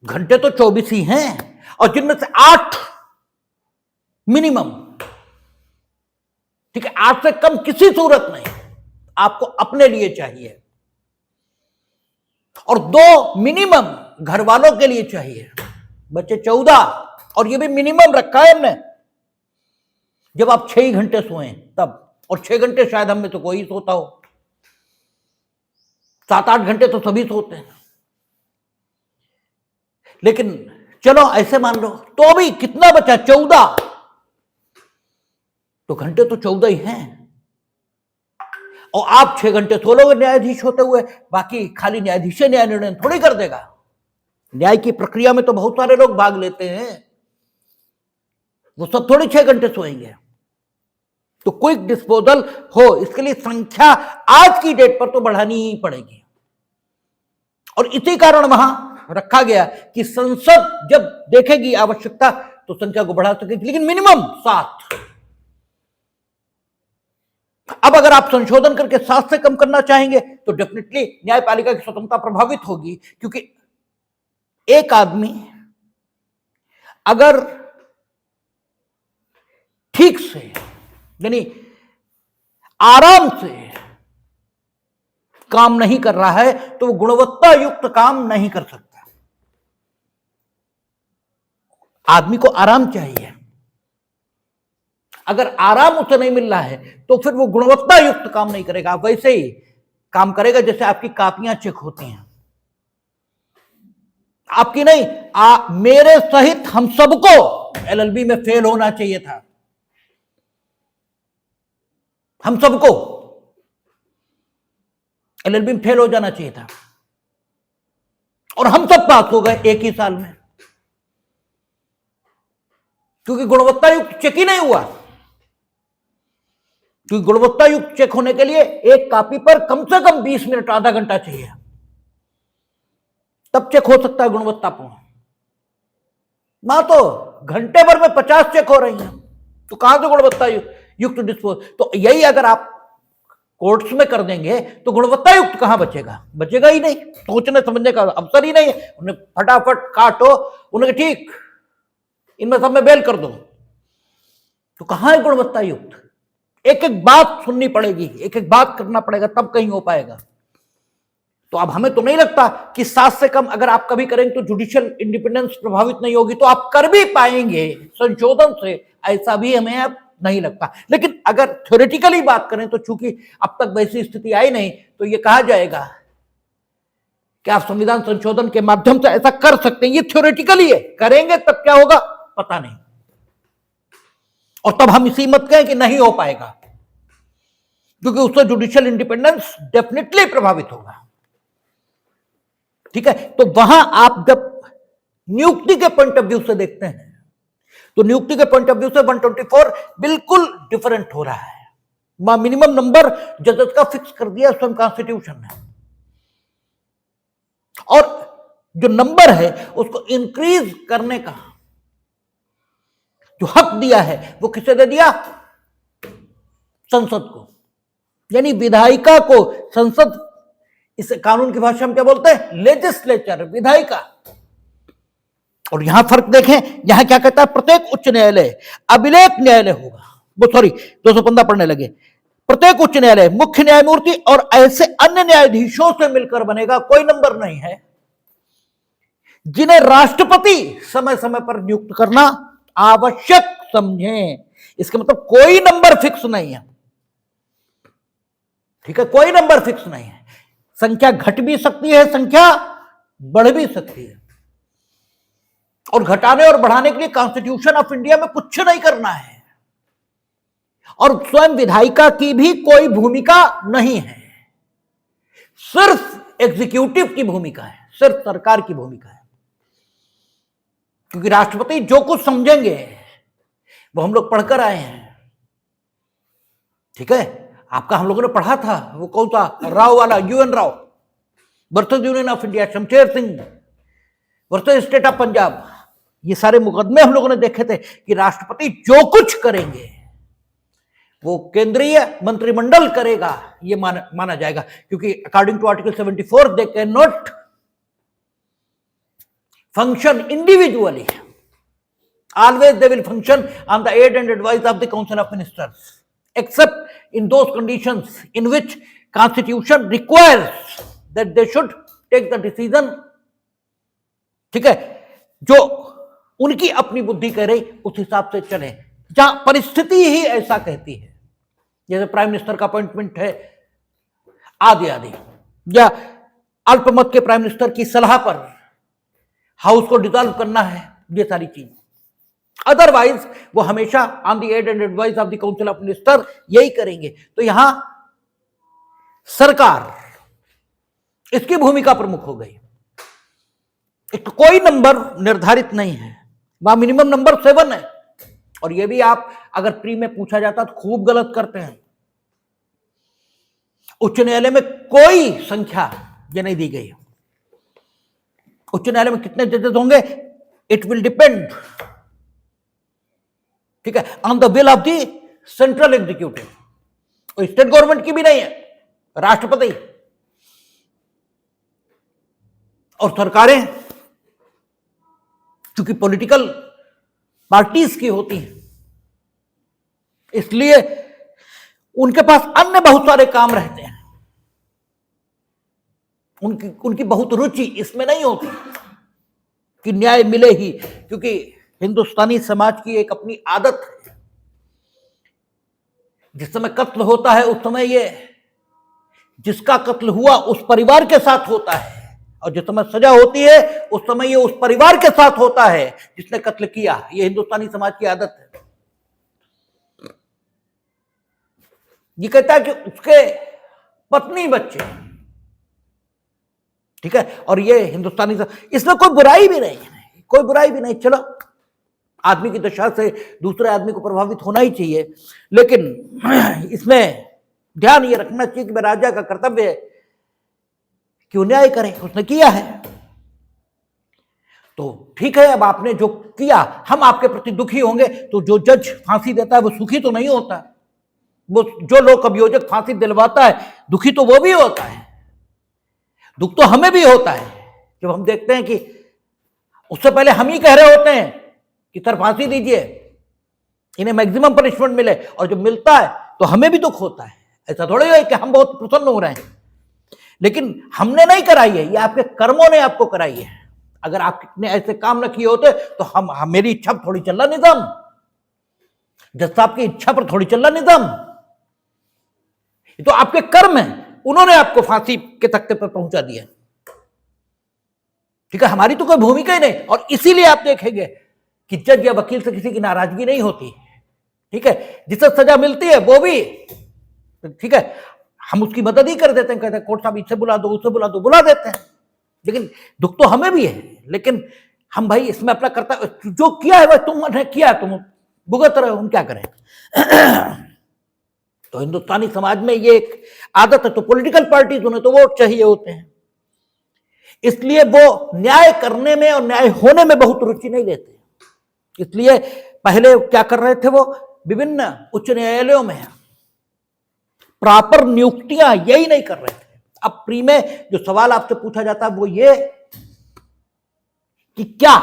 घंटे तो 24 ही हैं, और जिनमें से 8 मिनिमम, ठीक है। 8 से कम किसी सूरत नहीं आपको अपने लिए चाहिए, और 2 मिनिमम घर वालों के लिए चाहिए। बच्चे 14, और ये भी मिनिमम रखा है हमने। जब आप 6 ही घंटे सोए तब, और 6 घंटे शायद हम में तो कोई सोता हो, 7-8 घंटे तो सभी सोते हैं। लेकिन चलो ऐसे मान लो, तो भी कितना बचा? 14। तो घंटे तो 14 ही हैं, और आप 6 घंटे सो लोगे न्यायाधीश होते हुए, बाकी खाली न्यायाधीश न्याय निर्णय थोड़ी कर देगा। न्याय की प्रक्रिया में तो बहुत सारे लोग भाग लेते हैं, वो सब थोड़ी 6 घंटे सोएंगे। तो क्विक डिस्पोजल हो, इसके लिए संख्या आज की डेट पर तो बढ़ानी ही पड़ेगी, और इसी कारण वहां रखा गया कि संसद जब देखेगी आवश्यकता तो संख्या को बढ़ा सकेगी, लेकिन मिनिमम 7। अब अगर आप संशोधन करके 7 से कम करना चाहेंगे तो डेफिनेटली न्यायपालिका की स्वतंत्रता प्रभावित होगी, क्योंकि एक आदमी अगर ठीक से, यानी आराम से काम नहीं कर रहा है तो वो गुणवत्ता युक्त काम नहीं कर सकता। आदमी को आराम चाहिए, अगर आराम उसे नहीं मिल रहा है तो फिर वो गुणवत्ता युक्त काम नहीं करेगा। वैसे ही काम करेगा जैसे आपकी कापियां चेक होती हैं, आपकी नहीं, मेरे सहित हम सबको एलएलबी में फेल होना चाहिए था। हम सबको एलएलबी में फेल हो जाना चाहिए था, और हम सब पास हो गए एक ही साल में, क्योंकि गुणवत्ता युक्त चेक ही नहीं हुआ। क्योंकि गुणवत्ता युक्त चेक होने के लिए एक कॉपी पर कम से कम 20 मिनट, आधा घंटा चाहिए, तब चेक हो सकता है गुणवत्तापूर्ण। ना तो घंटे भर में 50 चेक हो रही हैं, तो कहां से गुणवत्ता युक्त डिस्पोज। तो यही अगर आप कोर्ट्स में कर देंगे तो गुणवत्ता युक्त कहां बचेगा? बचेगा ही नहीं, सोचने समझने का अवसर ही नहीं है। उन्हें फटाफट काटो, उन्हें ठीक इनमें सब में बेल कर दो, तो कहां है गुणवत्ता युक्त? एक एक बात सुननी पड़ेगी, एक एक बात करना पड़ेगा, तब कहीं हो पाएगा। तो अब हमें तो नहीं लगता कि 7 से कम अगर आप कभी करेंगे तो जुडिशियल इंडिपेंडेंस प्रभावित नहीं होगी, तो आप कर भी पाएंगे संशोधन से, ऐसा भी हमें अब नहीं लगता। लेकिन अगर थ्योरेटिकली बात करें तो चूंकि अब तक वैसी स्थिति आई नहीं, तो यह कहा जाएगा कि आप संविधान संशोधन के माध्यम से ऐसा कर सकते हैं। ये थ्योरेटिकली है, करेंगे तब क्या होगा पता नहीं, और तब हम इसी मत कहें कि नहीं हो पाएगा, क्योंकि उससे जुडिशियल इंडिपेंडेंस डेफिनेटली प्रभावित होगा। ठीक है, तो वहां आप जब नियुक्ति के पॉइंट ऑफ व्यू से देखते हैं तो नियुक्ति के पॉइंट ऑफ व्यू से 124 बिल्कुल डिफरेंट हो रहा है, वहां मिनिमम नंबर जजेस का फिक्स कर दिया स्वयं कॉन्स्टिट्यूशन ने, और जो नंबर है उसको इंक्रीज करने का जो हक दिया है वो किसे दे दिया? संसद को, यानी विधायिका को संसद, इस कानून की भाषा में क्या बोलते हैं? लेजिस्लेचर, विधायिका। और यहां फर्क देखें, यहां क्या कहता है? प्रत्येक उच्च न्यायालय अभिलेख न्यायालय होगा, वो सॉरी 215 पढ़ने लगे। प्रत्येक उच्च न्यायालय मुख्य न्यायमूर्ति और ऐसे अन्य न्यायाधीशों से मिलकर बनेगा, कोई नंबर नहीं है, जिन्हें राष्ट्रपति समय समय पर नियुक्त करना आवश्यक समझें। इसका मतलब कोई नंबर फिक्स नहीं है, ठीक है, कोई नंबर फिक्स नहीं है। संख्या घट भी सकती है, संख्या बढ़ भी सकती है, और घटाने और बढ़ाने के लिए कॉन्स्टिट्यूशन ऑफ इंडिया में कुछ नहीं करना है। और स्वयं विधायिका की भी कोई भूमिका नहीं है, सिर्फ एग्जीक्यूटिव की भूमिका है, सिर्फ सरकार की भूमिका है। क्योंकि राष्ट्रपति जो कुछ समझेंगे वो हम लोग पढ़कर आए हैं, ठीक है। आपका हम लोगों ने पढ़ा था, वो कौन था? राव वाला, UN Rao versus Union of India, Shamsher Singh versus state of Punjab. ये सारे मुकदमे हम लोगों ने देखे थे कि राष्ट्रपति जो कुछ करेंगे वो केंद्रीय मंत्रिमंडल करेगा, ये माना जाएगा। क्योंकि according to article 74 they can not function individually, always they will function on the aid and advice of the council of ministers, except in those conditions in which constitution requires that they should take the decision, ठीक है, जो उनकी अपनी बुद्धि कह रही उस हिसाब से चले, जहां परिस्थिति ही ऐसा कहती है, जैसे प्राइम मिनिस्टर का अपॉइंटमेंट है आदि आदि, या अल्पमत के प्राइम मिनिस्टर की सलाह पर हाउस को डिसॉल्व करना है, ये सारी चीज। अदरवाइज वो हमेशा on the aid and advice of the council of minister यही करेंगे। तो यहां सरकार, इसकी भूमिका प्रमुख हो गई। एक कोई नंबर निर्धारित नहीं है, वहां मिनिमम नंबर 7 है। और ये भी आप अगर प्री में पूछा जाता तो खूब गलत करते हैं। उच्च न्यायालय में कोई संख्या ये नहीं दी गई। उच्च न्यायालय में कितने जजेस होंगे, इट विल डिपेंड, ठीक है, on the will of the central executive. और स्टेट गवर्नमेंट की भी नहीं है, राष्ट्रपति। और सरकारें चूंकि पॉलिटिकल पार्टीज की होती हैं, इसलिए उनके पास अन्य बहुत सारे काम रहते हैं, उनकी बहुत रुचि इसमें नहीं होती कि न्याय मिले ही। क्योंकि हिंदुस्तानी समाज की एक अपनी आदत है, जिस समय कत्ल होता है उस समय ये जिसका कत्ल हुआ उस परिवार के साथ होता है, और जिस समय सजा होती है उस समय ये उस परिवार के साथ होता है जिसने कत्ल किया। ये हिंदुस्तानी समाज की आदत है। ये कहता है कि उसके पत्नी बच्चे, ठीक है, और ये हिंदुस्तानी समाज, इसमें कोई बुराई भी नहीं है, कोई बुराई भी नहीं। चलो, आदमी की दशा से दूसरे आदमी को प्रभावित होना ही चाहिए, लेकिन इसमें ध्यान ये रखना चाहिए कि राजा का कर्तव्य है कि वो न्याय करे, उसने किया है तो ठीक है। अब आपने जो किया, हम आपके प्रति दुखी होंगे, तो जो जज फांसी देता है वो सुखी तो नहीं होता, वो जो लोक अभियोजक फांसी दिलवाता है दुखी तो वो भी होता है। दुख तो हमें भी होता है जब हम देखते हैं कि उससे पहले हम ही कह रहे होते हैं कि सर फांसी दीजिए, इन्हें मैक्सिमम पनिशमेंट मिले, और जब मिलता है तो हमें भी दुख होता है। ऐसा थोड़ी है कि हम बहुत प्रसन्न हो रहे हैं, लेकिन हमने नहीं कराई है, ये आपके कर्मों ने आपको कराई है। अगर आपने ऐसे काम न किए होते तो हम मेरी इच्छा पर थोड़ी चल रहा निजाम, जज साहब की इच्छा पर थोड़ी चल रहा निजाम। ये तो आपके कर्म है, उन्होंने आपको फांसी के तख्ते पर पहुंचा दिया, ठीक है। हमारी तो कोई भूमिका ही नहीं। और इसीलिए आप देखेंगे कि जज या वकील से किसी की नाराजगी नहीं होती, ठीक है। जिसे सजा मिलती है वो भी, ठीक है, हम उसकी मदद ही कर देते हैं, कहते हैं कोर्ट साहब इसे बुला दो, उसे बुला दो, बुला देते हैं। लेकिन दुख तो हमें भी है, लेकिन हम भाई इसमें अपना करता, जो किया है वह तुमने किया है, तुम भुगत रहे हो, हम क्या करें। तो हिंदुस्तानी समाज में ये एक आदत है, तो पॉलिटिकल पार्टीज उन्हें तो वोट चाहिए होते हैं, इसलिए वो न्याय करने में और न्याय होने में बहुत रुचि नहीं लेते। इसलिए पहले क्या कर रहे थे, वो विभिन्न उच्च न्यायालयों में प्रॉपर नियुक्तियां यही नहीं कर रहे थे। अब प्री में जो सवाल आपसे पूछा जाता है वो ये कि क्या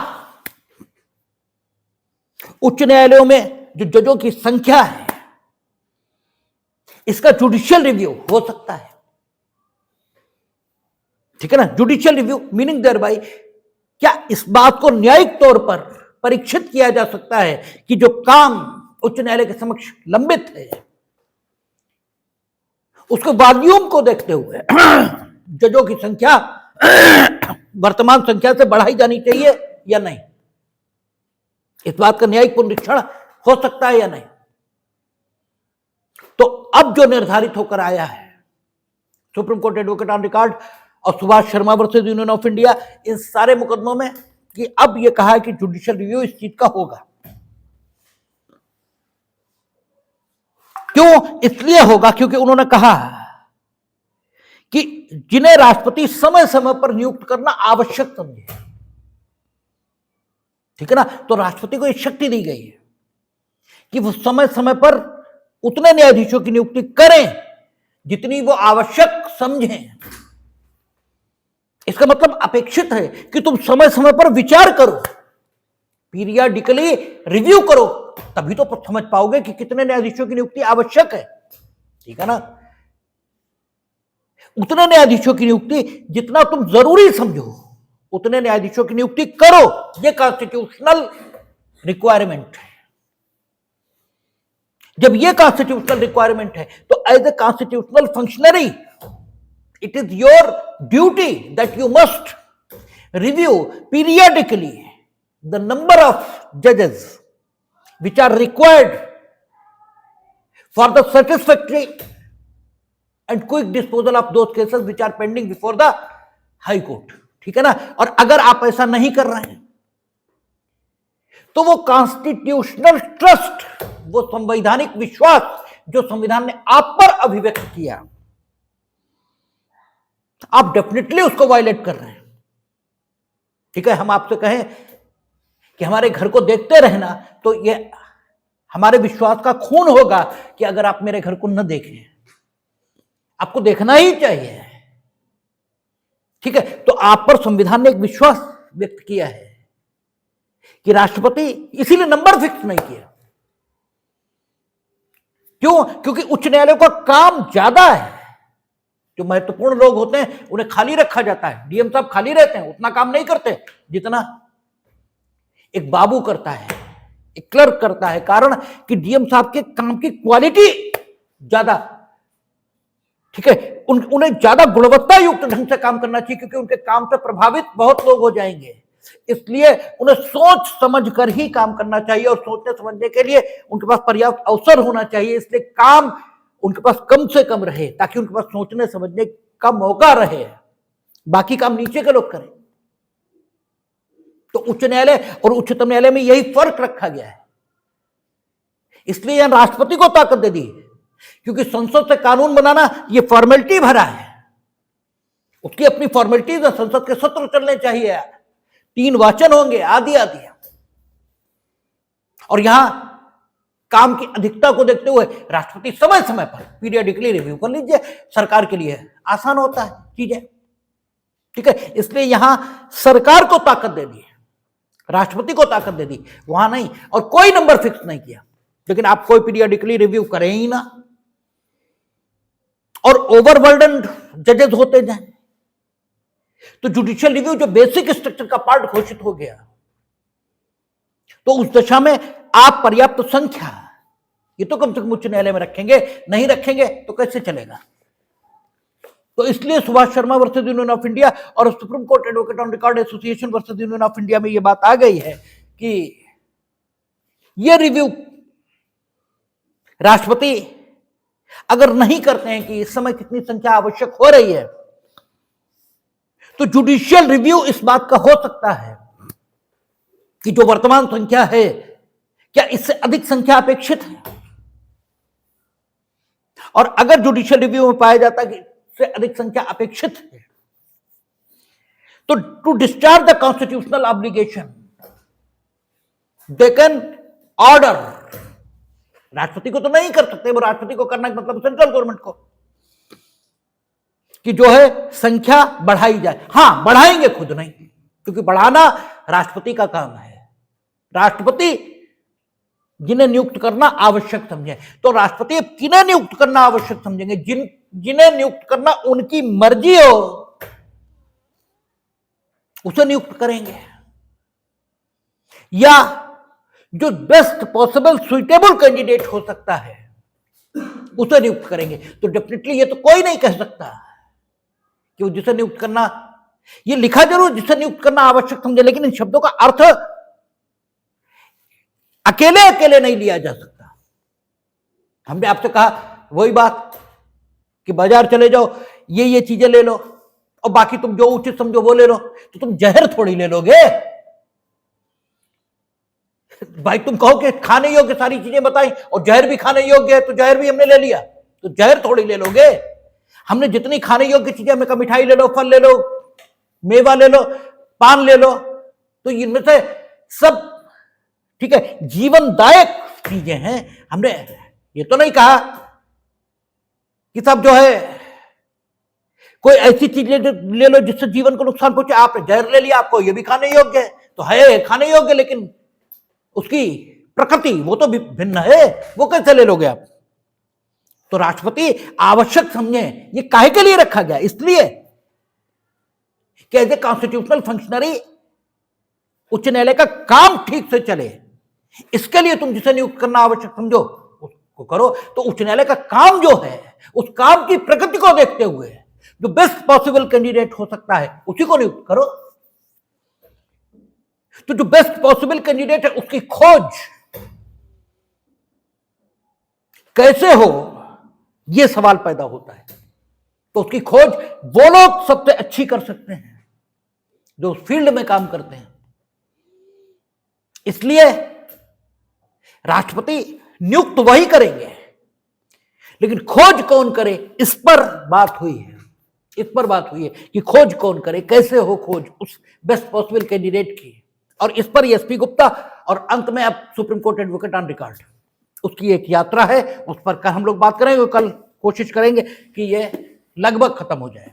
उच्च न्यायालयों में जो जजों की संख्या है इसका जुडिशियल रिव्यू हो सकता है, ठीक है ना। Judicial review meaning thereby क्या इस बात को न्यायिक तौर पर परीक्षित किया जा सकता है कि जो काम उच्च न्यायालय के समक्ष लंबित है उसके वॉल्यूम को देखते हुए जजों की संख्या वर्तमान संख्या से बढ़ाई जानी चाहिए या नहीं, इस बात का न्यायिक पुनरीक्षण हो सकता है या नहीं। तो अब जो निर्धारित होकर आया है Supreme Court Advocate on Record और Subhash Sharma versus Union of India, इन सारे मुकदमों में कि अब यह कहा है कि जुडिशियल रिव्यू इस चीज का होगा। क्यों? इसलिए होगा क्योंकि उन्होंने कहा कि जिन्हें राष्ट्रपति समय समय पर नियुक्त करना आवश्यक समझे, ठीक है ना, तो राष्ट्रपति को एक शक्ति दी गई है कि वो समय समय पर उतने न्यायाधीशों की नियुक्ति करें जितनी वो आवश्यक समझें। इसका मतलब अपेक्षित है कि तुम समय समय पर विचार करो, पीरियडिकली रिव्यू करो, तभी तो समझ पाओगे कि कितने न्यायाधीशों की नियुक्ति आवश्यक है, ठीक है ना। उतने न्यायाधीशों की नियुक्ति जितना तुम जरूरी समझो उतने न्यायाधीशों की नियुक्ति करो, यह कॉन्स्टिट्यूशनल रिक्वायरमेंट है। जब यह कॉन्स्टिट्यूशनल रिक्वायरमेंट है तो as a constitutional functionary it is your duty that you must review periodically the number of जजेस which are required for the satisfactory and quick disposal of those cases which are pending before the high court, ठीक है ना। और अगर आप ऐसा नहीं कर रहे हैं तो वो कॉन्स्टिट्यूशनल ट्रस्ट, वो संवैधानिक विश्वास जो संविधान ने आप पर अभिव्यक्त किया, आप डेफिनेटली उसको वायलेट कर रहे हैं, ठीक है। हम आपसे कहें कि हमारे घर को देखते रहना, तो ये हमारे विश्वास का खून होगा कि अगर आप मेरे घर को न देखें, आपको देखना ही चाहिए, ठीक है। तो आप पर संविधान ने एक विश्वास व्यक्त किया है कि राष्ट्रपति, इसीलिए नंबर फिक्स नहीं किया। क्यों? क्योंकि उच्च न्यायालय का काम ज्यादा है, जो महत्वपूर्ण लोग होते हैं उन्हें खाली रखा जाता है। डीएम साहब खाली रहते हैं, उतना काम नहीं करते जितना एक बाबू करता है, एक क्लर्क करता है। कारण कि डीएम साहब के काम की क्वालिटी ज्यादा, ठीक है, उन्हें ज्यादा गुणवत्ता युक्त ढंग से काम करना चाहिए, क्योंकि उनके काम से प्रभावित बहुत लोग हो जाएंगे। इसलिए उन्हें सोच समझ कर ही काम करना चाहिए, और सोचने समझने के लिए उनके पास पर्याप्त अवसर होना चाहिए। इसलिए काम उनके पास कम से कम रहे, ताकि उनके पास सोचने समझने का मौका रहे, बाकी काम नीचे के लोग करें। तो उच्च न्यायालय और उच्चतम न्यायालय में यही फर्क रखा गया है। इसलिए यहां राष्ट्रपति को ताकत दे दी, क्योंकि संसद से कानून बनाना यह फॉर्मेलिटी भरा है, उसकी अपनी फॉर्मेलिटीज है। संसद के सत्र चलने चाहिए, 3 वाचन होंगे, आदि आदि। और यहां काम की अधिकता को देखते हुए राष्ट्रपति समय समय पर पीरियडिकली रिव्यू कर लीजिए, सरकार के लिए आसान होता है चीजें, ठीक है। इसलिए यहां सरकार को ताकत दे दी, राष्ट्रपति को ताकत दे दी, वहां नहीं। और कोई नंबर फिक्स नहीं किया, लेकिन आप कोई पीरियडिकली रिव्यू करें ही ना, और ओवरबर्डन्ड जजेस होते जाएं, तो जुडिशियल रिव्यू जो बेसिक स्ट्रक्चर का पार्ट घोषित हो गया, तो उस दशा में आप पर्याप्त संख्या, ये तो कम से कम उच्च न्यायालय में रखेंगे, नहीं रखेंगे तो कैसे चलेगा। तो इसलिए Subhash Sharma versus Union of India और Supreme Court Advocate on Record Association versus Union of India में यह बात आ गई है कि यह रिव्यू राष्ट्रपति अगर नहीं करते हैं कि इस समय कितनी संख्या आवश्यक हो रही है, तो जुडिशियल रिव्यू इस बात का हो सकता है कि जो वर्तमान संख्या है क्या इससे अधिक संख्या अपेक्षित है। और अगर जुडिशियल रिव्यू में पाया जाता है कि से अधिक संख्या अपेक्षित है, तो to discharge the constitutional obligation they can order, राष्ट्रपति को तो नहीं कर सकते, वो राष्ट्रपति को करना मतलब सेंट्रल गवर्नमेंट को, कि जो है संख्या बढ़ाई जाए। हां, बढ़ाएंगे खुद नहीं, क्योंकि बढ़ाना राष्ट्रपति का काम है। राष्ट्रपति जिन्हें नियुक्त करना आवश्यक समझे, तो राष्ट्रपति अब किन्हें नियुक्त करना आवश्यक समझेंगे? जिन्हें नियुक्त करना उनकी मर्जी हो उसे नियुक्त करेंगे, या जो बेस्ट पॉसिबल सुइटेबल कैंडिडेट हो सकता है उसे नियुक्त करेंगे। तो डेफिनेटली ये तो कोई नहीं कह सकता कि वो जिसे नियुक्त करना, ये लिखा जरूर जिसे नियुक्त करना आवश्यक समझे, लेकिन इन शब्दों का अर्थ अकेले अकेले नहीं लिया जा सकता। हमने आपसे कहा वही बात कि बाजार चले जाओ, ये चीजें ले लो और बाकी तुम जो उचित समझो वो ले लो, तो तुम जहर थोड़ी ले लोगे भाई। तुम कहो कि खाने योग्य सारी चीजें बताई और जहर भी खाने योग्य है, तो जहर भी हमने ले लिया, तो जहर थोड़ी ले लोगे। हमने जितनी खाने योग्य चीजें, हमने कहा मिठाई ले लो, फल ले लो, मेवा ले लो, पान ले लो, तो इनमें से सब ठीक है जीवनदायक चीजें हैं। हमने ये तो नहीं कहा कि सब जो है कोई ऐसी चीज ले लो जिससे जीवन को नुकसान पहुंचे। आपने जहर ले लिया, आपको ये भी खाने योग्य है, तो है खाने योग्य, लेकिन उसकी प्रकृति वो तो भिन्न है, वो कैसे ले लोगे आप? तो राष्ट्रपति आवश्यक समझे, ये काहे के लिए रखा गया? इसलिए कि एज ए कॉन्स्टिट्यूशनल फंक्शनरी उच्च न्यायालय का काम ठीक से चले, इसके लिए तुम जिसे नियुक्त करना आवश्यक समझो उसको करो। तो उच्च न्यायालय का काम जो है, उस काम की प्रकृति को देखते हुए जो बेस्ट पॉसिबल कैंडिडेट हो सकता है उसी को नियुक्त करो। तो जो बेस्ट पॉसिबल कैंडिडेट है उसकी खोज कैसे हो, यह सवाल पैदा होता है। तो उसकी खोज वो लोग सबसे अच्छी कर सकते हैं जो उस फील्ड में काम करते हैं। इसलिए राष्ट्रपति नियुक्त वही करेंगे, लेकिन खोज कौन करे, इस पर बात हुई है। इस पर बात हुई है कि खोज कौन करे, कैसे हो खोज उस बेस्ट पॉसिबल कैंडिडेट की। और इस पर एसपी गुप्ता और अंत में अब supreme Court Advocate on record, उसकी एक यात्रा है, उस पर कल हम लोग बात करेंगे। कल कोशिश करेंगे कि यह लगभग खत्म हो जाए।